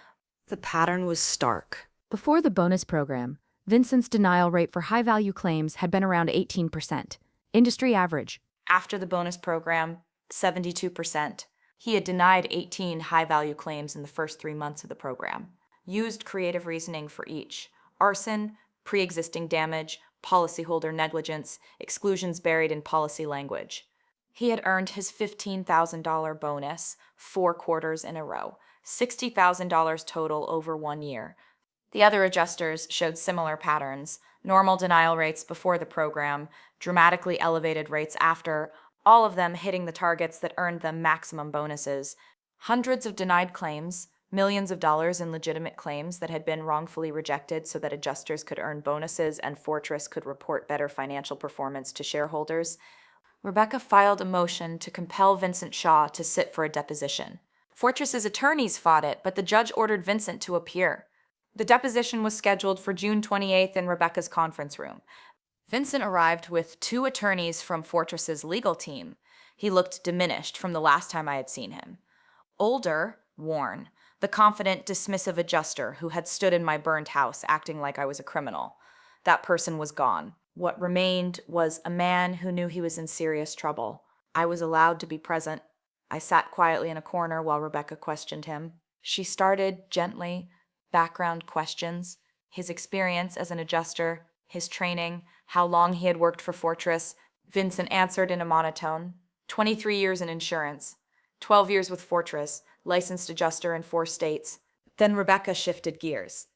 The pattern was stark. Before the bonus program, Vincent's denial rate for high-value claims had been around 18%, industry average. After the bonus program, 72%. He had denied 18 high-value claims in the first 3 months of the program. Used creative reasoning for each. Arson, pre-existing damage, policyholder negligence, exclusions buried in policy language. He had earned his $15,000 bonus 4 quarters in a row, $60,000 total over 1 year. The other adjusters showed similar patterns, normal denial rates before the program, dramatically elevated rates after, all of them hitting the targets that earned them maximum bonuses. Hundreds of denied claims, millions of dollars in legitimate claims that had been wrongfully rejected so that adjusters could earn bonuses and Fortress could report better financial performance to shareholders. Rebecca filed a motion to compel Vincent Shaw to sit for a deposition. Fortress's attorneys fought it, but the judge ordered Vincent to appear. The deposition was scheduled for June 28th in Rebecca's conference room. Vincent arrived with 2 attorneys from Fortress's legal team. He looked diminished from the last time I had seen him. Older, worn, the confident, dismissive adjuster who had stood in my burned house acting like I was a criminal. That person was gone. What remained was a man who knew he was in serious trouble. I was allowed to be present. I sat quietly in a corner while Rebecca questioned him. She started gently, background questions, his experience as an adjuster, his training, how long he had worked for Fortress. Vincent answered in a monotone. 23 years in insurance, 12 years with Fortress, licensed adjuster in 4 states. Then Rebecca shifted gears.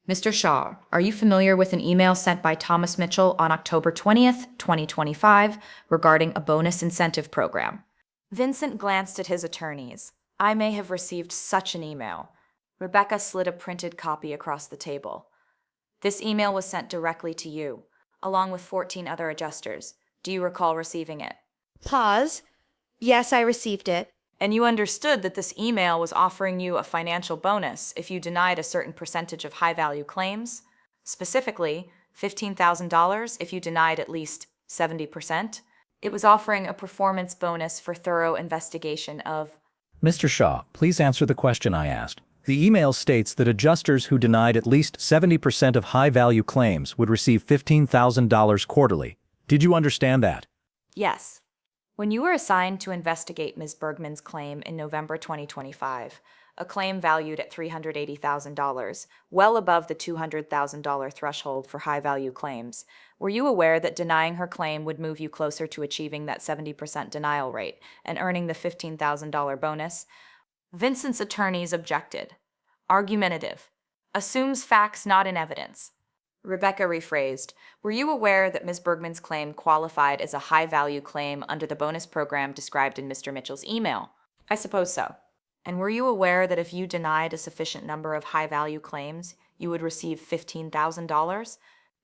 Mr. Shaw, are you familiar with an email sent by Thomas Mitchell on October 20th, 2025, regarding a bonus incentive program? Vincent glanced at his attorneys. I may have received such an email. Rebecca slid a printed copy across the table. This email was sent directly to you, along with 14 other adjusters. Do you recall receiving it? Pause. Yes, I received it. And you understood that this email was offering you a financial bonus if you denied a certain percentage of high-value claims? Specifically, $15,000 if you denied at least 70%? It was offering a performance bonus for thorough investigation of... Mr. Shaw, please answer the question I asked. The email states that adjusters who denied at least 70% of high-value claims would receive $15,000 quarterly. Did you understand that? Yes. When you were assigned to investigate Ms. Bergman's claim in November 2025, a claim valued at $380,000, well above the $200,000 threshold for high-value claims, were you aware that denying her claim would move you closer to achieving that 70% denial rate and earning the $15,000 bonus? Vincent's attorneys objected. Argumentative. Assumes facts not in evidence. Rebecca rephrased. Were you aware that Ms. Bergman's claim qualified as a high-value claim under the bonus program described in Mr. Mitchell's email? I suppose so. And were you aware that if you denied a sufficient number of high-value claims, you would receive $15,000?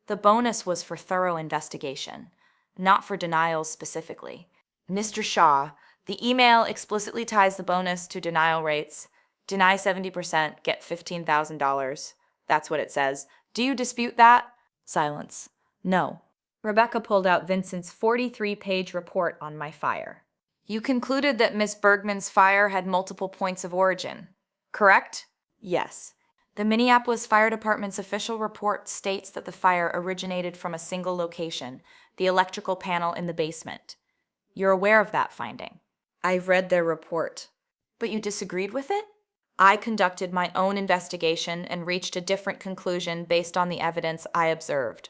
The bonus was for thorough investigation, not for denials specifically. Mr. Shaw, the email explicitly ties the bonus to denial rates. Deny 70%, get $15,000. That's what it says. Do you dispute that? Silence. No. Rebecca pulled out Vincent's 43-page report on my fire. You concluded that Miss Bergman's fire had multiple points of origin, correct? Yes. The Minneapolis Fire Department's official report states that the fire originated from a single location, the electrical panel in the basement. You're aware of that finding. I've read their report. But you disagreed with it? I conducted my own investigation and reached a different conclusion based on the evidence I observed.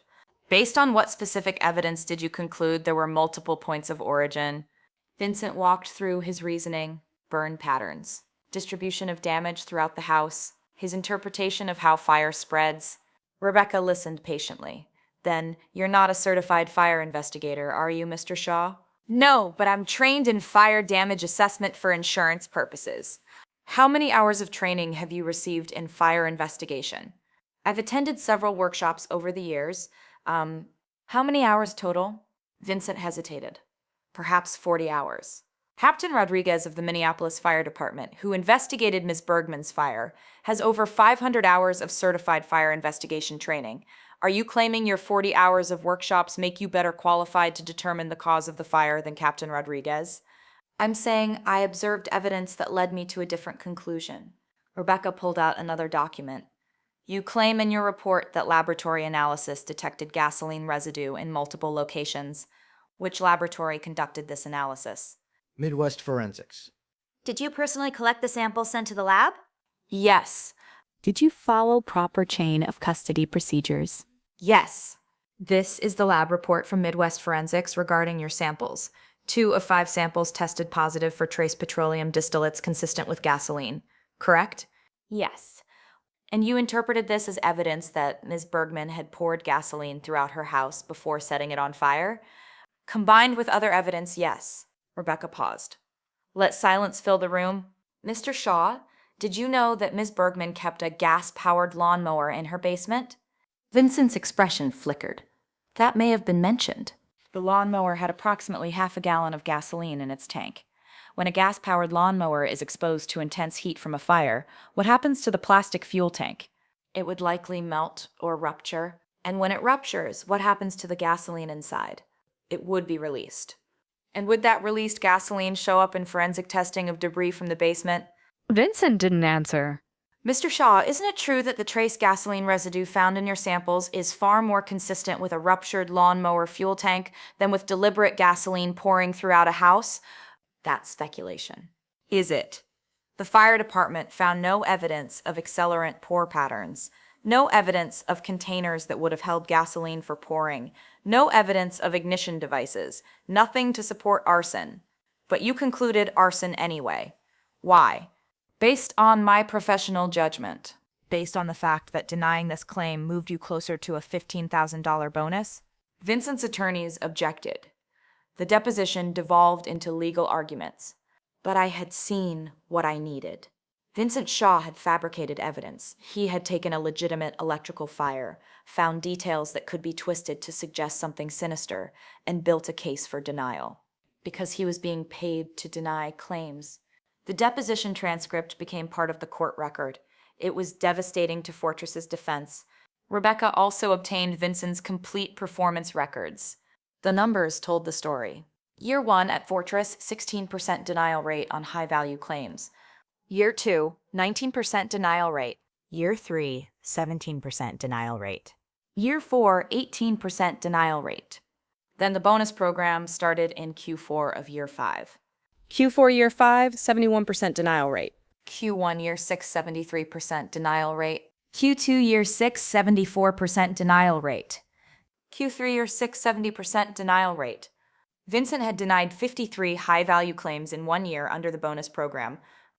Based on what specific evidence did you conclude there were multiple points of origin? Vincent walked through his reasoning, burn patterns, distribution of damage throughout the house, his interpretation of how fire spreads. Rebecca listened patiently. Then, you're not a certified fire investigator, are you, Mr. Shaw? No, but I'm trained in fire damage assessment for insurance purposes. How many hours of training have you received in fire investigation? I've attended several workshops over the years. How many hours total? Vincent hesitated. Perhaps 40 hours. Captain Rodriguez of the Minneapolis Fire Department, who investigated Ms. Bergman's fire, has over 500 hours of certified fire investigation training. Are you claiming your 40 hours of workshops make you better qualified to determine the cause of the fire than Captain Rodriguez? I'm saying I observed evidence that led me to a different conclusion. Rebecca pulled out another document. You claim in your report that laboratory analysis detected gasoline residue in multiple locations. Which laboratory conducted this analysis? Midwest Forensics. Did you personally collect the samples sent to the lab? Yes. Did you follow proper chain of custody procedures? Yes. This is the lab report from Midwest Forensics regarding your samples. 2 of 5 samples tested positive for trace petroleum distillates consistent with gasoline. Correct? Yes. And you interpreted this as evidence that Ms. Bergman had poured gasoline throughout her house before setting it on fire? Combined with other evidence, yes. Rebecca paused. Let silence fill the room. Mr. Shaw, did you know that Ms. Bergman kept a gas-powered lawnmower in her basement? Vincent's expression flickered. That may have been mentioned. The lawnmower had approximately half a gallon of gasoline in its tank. When a gas-powered lawnmower is exposed to intense heat from a fire, what happens to the plastic fuel tank? It would likely melt or rupture. And when it ruptures, what happens to the gasoline inside? It would be released. And would that released gasoline show up in forensic testing of debris from the basement? Vincent didn't answer. Mr. Shaw, isn't it true that the trace gasoline residue found in your samples is far more consistent with a ruptured lawnmower fuel tank than with deliberate gasoline pouring throughout a house? That's speculation. Is it? The fire department found no evidence of accelerant pour patterns, no evidence of containers that would have held gasoline for pouring, no evidence of ignition devices, nothing to support arson. But you concluded arson anyway. Why? Based on my professional judgment. Based on the fact that denying this claim moved you closer to a $15,000 bonus? Vincent's attorneys objected. The deposition devolved into legal arguments. But I had seen what I needed. Vincent Shaw had fabricated evidence. He had taken a legitimate electrical fire, found details that could be twisted to suggest something sinister, and built a case for denial. Because he was being paid to deny claims. The deposition transcript became part of the court record. It was devastating to Fortress's defense. Rebecca also obtained Vincent's complete performance records. The numbers told the story. Year 1 at Fortress, 16% denial rate on high-value claims. Year 2, 19% denial rate. Year 3, 17% denial rate. Year 4, 18% denial rate. Then the bonus program started in Q4 of Year 5. Q4 year 5, 71% denial rate. Q1 Year 6, 73% denial rate. Q2 Year 6, 74% denial rate. Q3 Year 6, 70% denial rate. Vincent had denied 53 high-value claims in 1 year under the bonus program,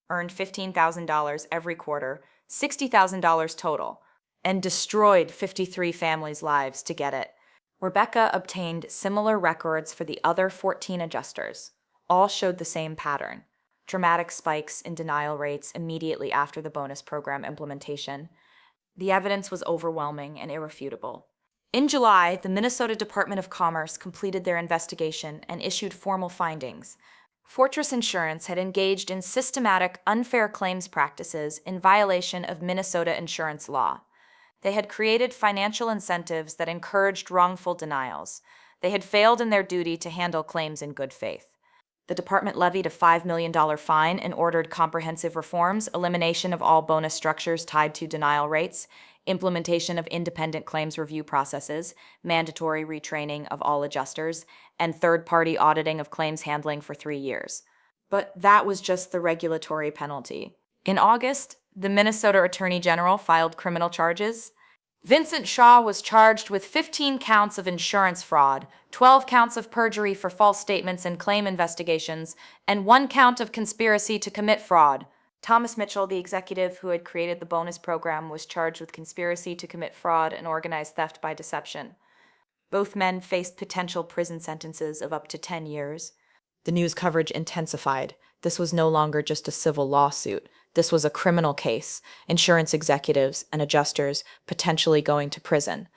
earned $15,000 every quarter, $60,000 total, and destroyed 53 families' lives to get it. Rebecca obtained similar records for the other 14 adjusters. All showed the same pattern: dramatic spikes in denial rates immediately after the bonus program implementation. The evidence was overwhelming and irrefutable. In July, the Minnesota Department of Commerce completed their investigation and issued formal findings. Fortress Insurance had engaged in systematic, unfair claims practices in violation of Minnesota insurance law. They had created financial incentives that encouraged wrongful denials. They had failed in their duty to handle claims in good faith. The department levied a $5 million fine and ordered comprehensive reforms, elimination of all bonus structures tied to denial rates, implementation of independent claims review processes, mandatory retraining of all adjusters, and third-party auditing of claims handling for 3 years. But that was just the regulatory penalty. In August, the Minnesota Attorney General filed criminal charges. Vincent Shaw was charged with 15 counts of insurance fraud, 12 counts of perjury for false statements and claim investigations, and 1 count of conspiracy to commit fraud. Thomas Mitchell, the executive who had created the bonus program, was charged with conspiracy to commit fraud and organized theft by deception. Both men faced potential prison sentences of up to 10 years. The news coverage intensified. This was no longer just a civil lawsuit. This was a criminal case, insurance executives and adjusters potentially going to prison.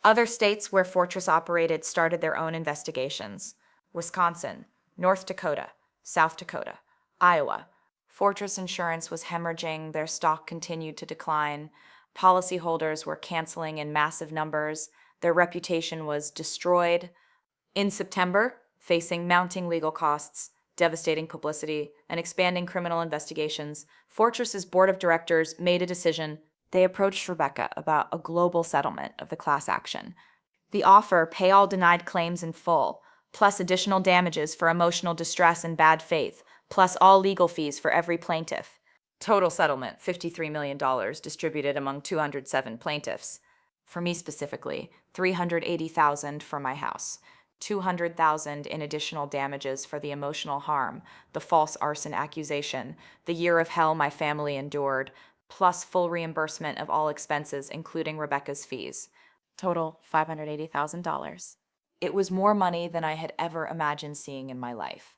Other states where Fortress operated started their own investigations: Wisconsin, North Dakota, South Dakota, Iowa. Fortress Insurance was hemorrhaging, their stock continued to decline, policyholders were canceling in massive numbers, their reputation was destroyed. In September, facing mounting legal costs, devastating publicity, and expanding criminal investigations, Fortress's board of directors made a decision. They approached Rebecca about a global settlement of the class action. The offer: pay all denied claims in full, plus additional damages for emotional distress and bad faith, plus all legal fees for every plaintiff. Total settlement, $53 million distributed among 207 plaintiffs. For me specifically, $380,000 for my house. $200,000 in additional damages for the emotional harm, the false arson accusation, the year of hell my family endured, plus full reimbursement of all expenses, including Rebecca's fees. Total $580,000. It was more money than I had ever imagined seeing in my life.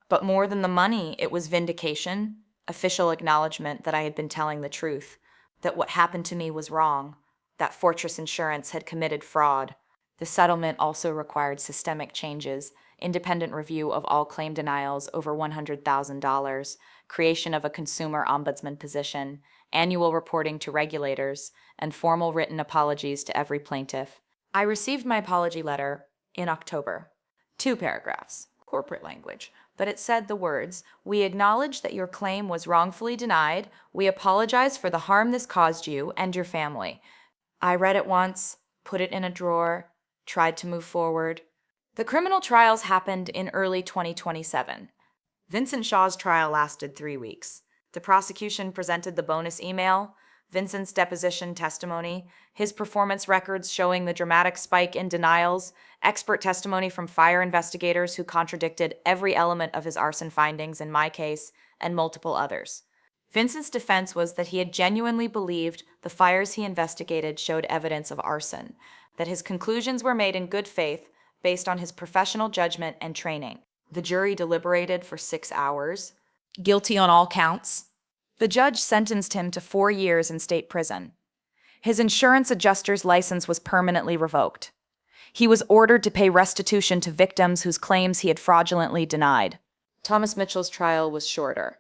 But more than the money, it was vindication, official acknowledgement that I had been telling the truth, that what happened to me was wrong, that Fortress Insurance had committed fraud. The settlement also required systemic changes. independent review of all claim denials over $100,000, creation of a consumer ombudsman position, annual reporting to regulators, and formal written apologies to every plaintiff. I received my apology letter in October. 2 paragraphs, corporate language, but it said the words, "We acknowledge that your claim was wrongfully denied. We apologize for the harm this caused you and your family." I read it once, put it in a drawer, tried to move forward. The criminal trials happened in early 2027. Vincent Shaw's trial lasted 3 weeks. The prosecution presented the bonus email, Vincent's deposition testimony, his performance records showing the dramatic spike in denials, expert testimony from fire investigators who contradicted every element of his arson findings in my case, and multiple others. Vincent's defense was that he had genuinely believed the fires he investigated showed evidence of arson, that his conclusions were made in good faith based on his professional judgment and training. The jury deliberated for 6 hours. Guilty on all counts. The judge sentenced him to 4 years in state prison. His insurance adjuster's license was permanently revoked. He was ordered to pay restitution to victims whose claims he had fraudulently denied. Thomas Mitchell's trial was shorter.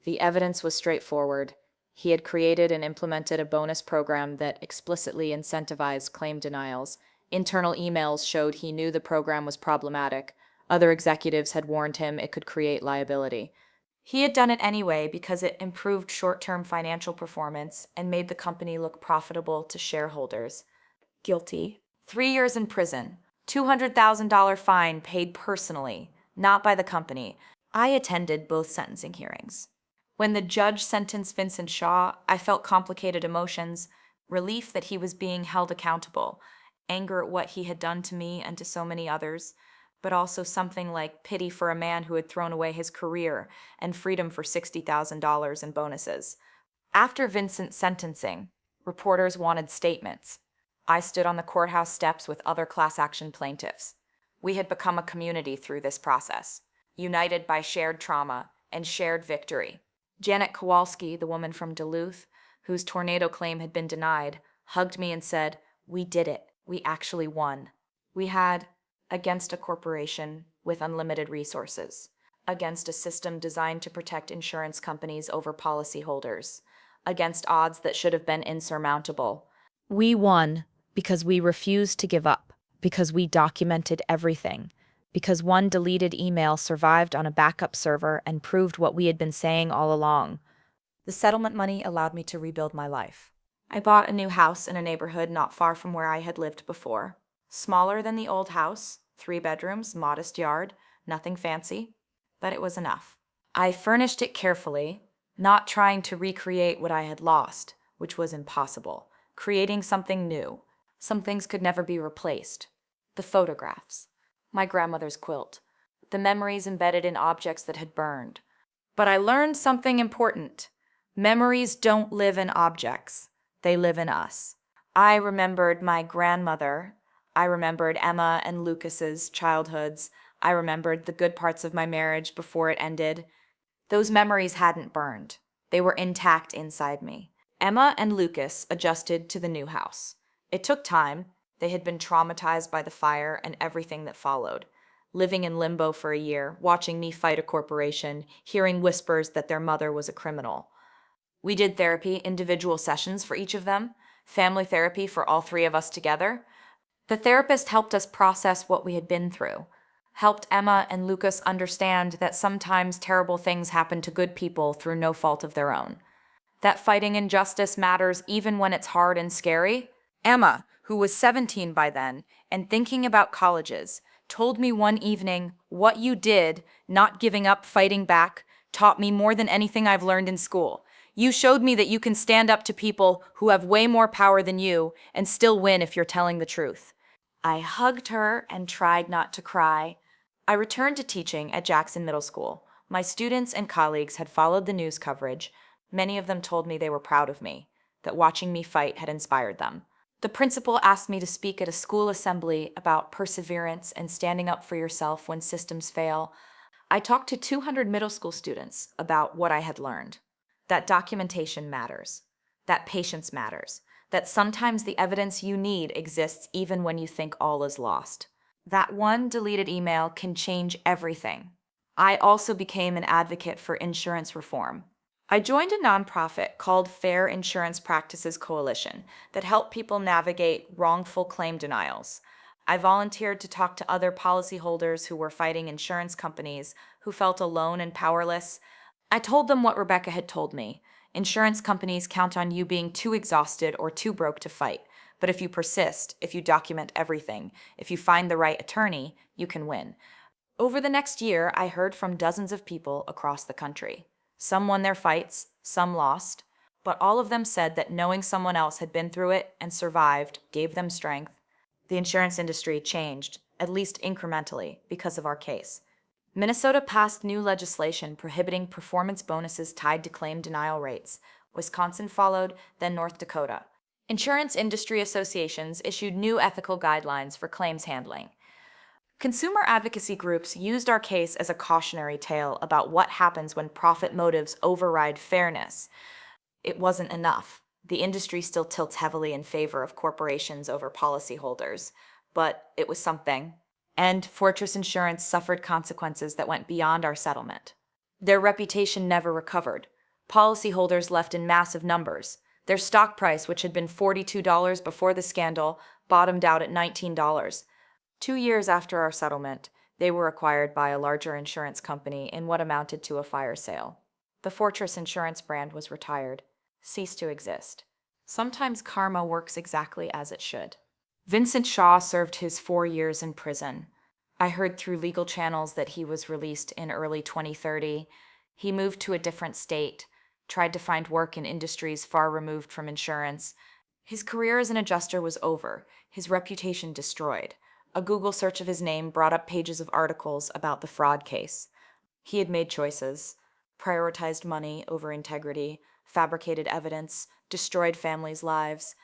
The evidence was straightforward. He had created and implemented a bonus program that explicitly incentivized claim denials. Internal emails showed he knew the program was problematic. Other executives had warned him it could create liability. He had done it anyway because it improved short-term financial performance and made the company look profitable to shareholders. Guilty. 3 years in prison. $200,000 fine paid personally, not by the company. I attended both sentencing hearings. When the judge sentenced Vincent Shaw, I felt complicated emotions, relief that he was being held accountable, anger at what he had done to me and to so many others, but also something like pity for a man who had thrown away his career and freedom for $60,000 in bonuses. After Vincent's sentencing, reporters wanted statements. I stood on the courthouse steps with other class action plaintiffs. We had become a community through this process, united by shared trauma and shared victory. Janet Kowalski, the woman from Duluth, whose tornado claim had been denied, hugged me and said, "We did it. We actually won." We had, against a corporation with unlimited resources, against a system designed to protect insurance companies over policyholders, against odds that should have been insurmountable. We won because we refused to give up, because we documented everything, because one deleted email survived on a backup server and proved what we had been saying all along. The settlement money allowed me to rebuild my life. I bought a new house in a neighborhood not far from where I had lived before. Smaller than the old house, 3 bedrooms, modest yard, nothing fancy, but it was enough. I furnished it carefully, not trying to recreate what I had lost, which was impossible, creating something new. Some things could never be replaced. The photographs, my grandmother's quilt, the memories embedded in objects that had burned. But I learned something important. Memories don't live in objects. They live in us. I remembered my grandmother. I remembered Emma and Lucas's childhoods. I remembered the good parts of my marriage before it ended. Those memories hadn't burned. They were intact inside me. Emma and Lucas adjusted to the new house. It took time. They had been traumatized by the fire and everything that followed. Living in limbo for a year, watching me fight a corporation, hearing whispers that their mother was a criminal. We did therapy, individual sessions for each of them, family therapy for all 3 of us together. The therapist helped us process what we had been through, helped Emma and Lucas understand that sometimes terrible things happen to good people through no fault of their own, that fighting injustice matters even when it's hard and scary. Emma, who was 17 by then and thinking about colleges, told me one evening, "What you did, not giving up, fighting back, taught me more than anything I've learned in school. You showed me that you can stand up to people who have way more power than you and still win if you're telling the truth." I hugged her and tried not to cry. I returned to teaching at Jackson Middle School. My students and colleagues had followed the news coverage. Many of them told me they were proud of me, that watching me fight had inspired them. The principal asked me to speak at a school assembly about perseverance and standing up for yourself when systems fail. I talked to 200 middle school students about what I had learned. That documentation matters, that patience matters, that sometimes the evidence you need exists even when you think all is lost. That one deleted email can change everything. I also became an advocate for insurance reform. I joined a nonprofit called Fair Insurance Practices Coalition that helped people navigate wrongful claim denials. I volunteered to talk to other policyholders who were fighting insurance companies who felt alone and powerless. I told them what Rebecca had told me. Insurance companies count on you being too exhausted or too broke to fight. But if you persist, if you document everything, if you find the right attorney, you can win. Over the next year, I heard from dozens of people across the country. Some won their fights, some lost, but all of them said that knowing someone else had been through it and survived gave them strength. The insurance industry changed, at least incrementally, because of our case. Minnesota passed new legislation prohibiting performance bonuses tied to claim denial rates. Wisconsin followed, then North Dakota. Insurance industry associations issued new ethical guidelines for claims handling. Consumer advocacy groups used our case as a cautionary tale about what happens when profit motives override fairness. It wasn't enough. The industry still tilts heavily in favor of corporations over policyholders, but it was something. And Fortress Insurance suffered consequences that went beyond our settlement. Their reputation never recovered. Policyholders left in massive numbers. Their stock price, which had been $42 before the scandal, bottomed out at $19. 2 years after our settlement, they were acquired by a larger insurance company in what amounted to a fire sale. The Fortress Insurance brand was retired, ceased to exist. Sometimes karma works exactly as it should. Vincent Shaw served his 4 years in prison. I heard through legal channels that he was released in early 2030. He moved to a different state, tried to find work in industries far removed from insurance. His career as an adjuster was over, his reputation destroyed. A Google search of his name brought up pages of articles about the fraud case. He had made choices, prioritized money over integrity, fabricated evidence, destroyed families' lives,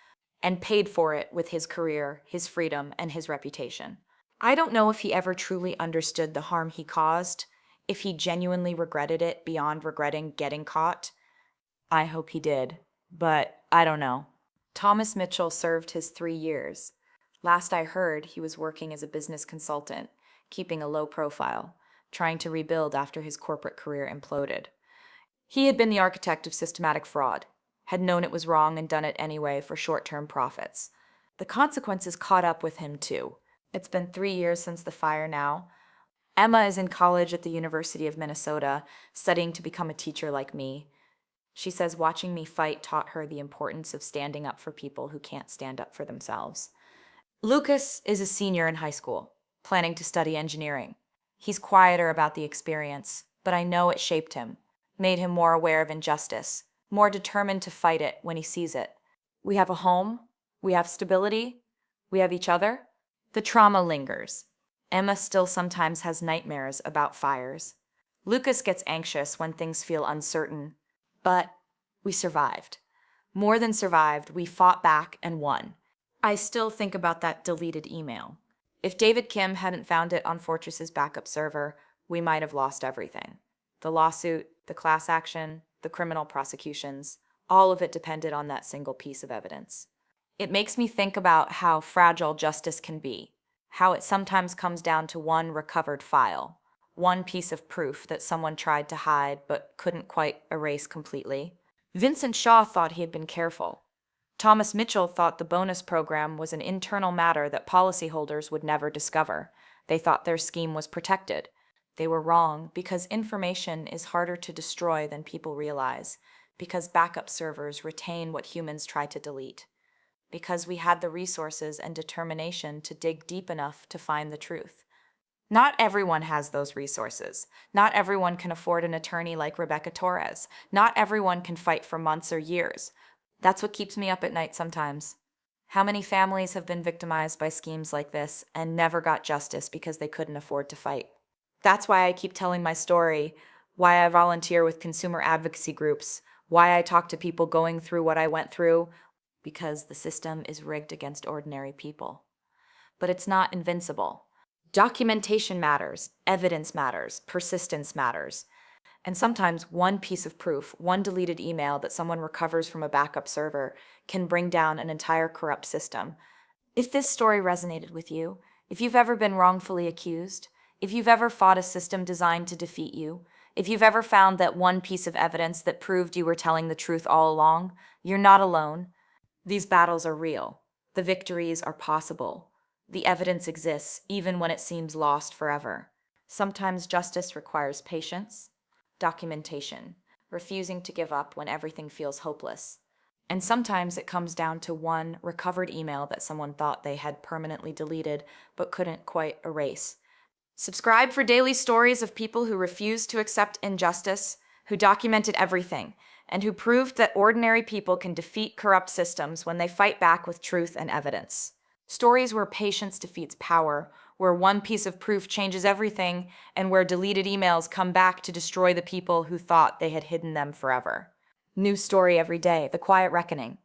and paid for it with his career, his freedom, and his reputation. I don't know if he ever truly understood the harm he caused, if he genuinely regretted it beyond regretting getting caught. I hope he did, but I don't know. Thomas Mitchell served his 3 years. Last I heard, he was working as a business consultant, keeping a low profile, trying to rebuild after his corporate career imploded. He had been the architect of systematic fraud, had known it was wrong and done it anyway for short-term profits. The consequences caught up with him, too. It's been 3 years since the fire now. Emma is in college at the University of Minnesota, studying to become a teacher like me. She says watching me fight taught her the importance of standing up for people who can't stand up for themselves. Lucas is a senior in high school, planning to study engineering. He's quieter about the experience, but I know it shaped him, made him more aware of injustice, more determined to fight it when he sees it. We have a home, we have stability, we have each other. The trauma lingers. Emma still sometimes has nightmares about fires. Lucas gets anxious when things feel uncertain, but we survived. More than survived, we fought back and won. I still think about that deleted email. If David Kim hadn't found it on Fortress's backup server, we might have lost everything. The lawsuit, the class action, the criminal prosecutions, all of it depended on that single piece of evidence. It makes me think about how fragile justice can be, how it sometimes comes down to one recovered file, one piece of proof that someone tried to hide but couldn't quite erase completely. Vincent Shaw thought he had been careful. Thomas Mitchell thought the bonus program was an internal matter that policyholders would never discover. They thought their scheme was protected. They were wrong because information is harder to destroy than people realize, because backup servers retain what humans try to delete, because we had the resources and determination to dig deep enough to find the truth. Not everyone has those resources. Not everyone can afford an attorney like Rebecca Torres. Not everyone can fight for months or years. That's what keeps me up at night sometimes. How many families have been victimized by schemes like this and never got justice because they couldn't afford to fight? That's why I keep telling my story, why I volunteer with consumer advocacy groups, why I talk to people going through what I went through, because the system is rigged against ordinary people. But it's not invincible. Documentation matters, evidence matters, persistence matters. And sometimes one piece of proof, one deleted email that someone recovers from a backup server can bring down an entire corrupt system. If this story resonated with you, If you've ever been wrongfully accused, if you've ever fought a system designed to defeat you, if you've ever found that one piece of evidence that proved you were telling the truth all along, you're not alone. These battles are real. The victories are possible. The evidence exists, even when it seems lost forever. Sometimes justice requires patience, documentation, refusing to give up when everything feels hopeless. And sometimes it comes down to one recovered email that someone thought they had permanently deleted but couldn't quite erase. Subscribe for daily stories of people who refused to accept injustice, who documented everything, and who proved that ordinary people can defeat corrupt systems when they fight back with truth and evidence. Stories where patience defeats power, where one piece of proof changes everything, and where deleted emails come back to destroy the people who thought they had hidden them forever. New story every day, The Quiet Reckoning.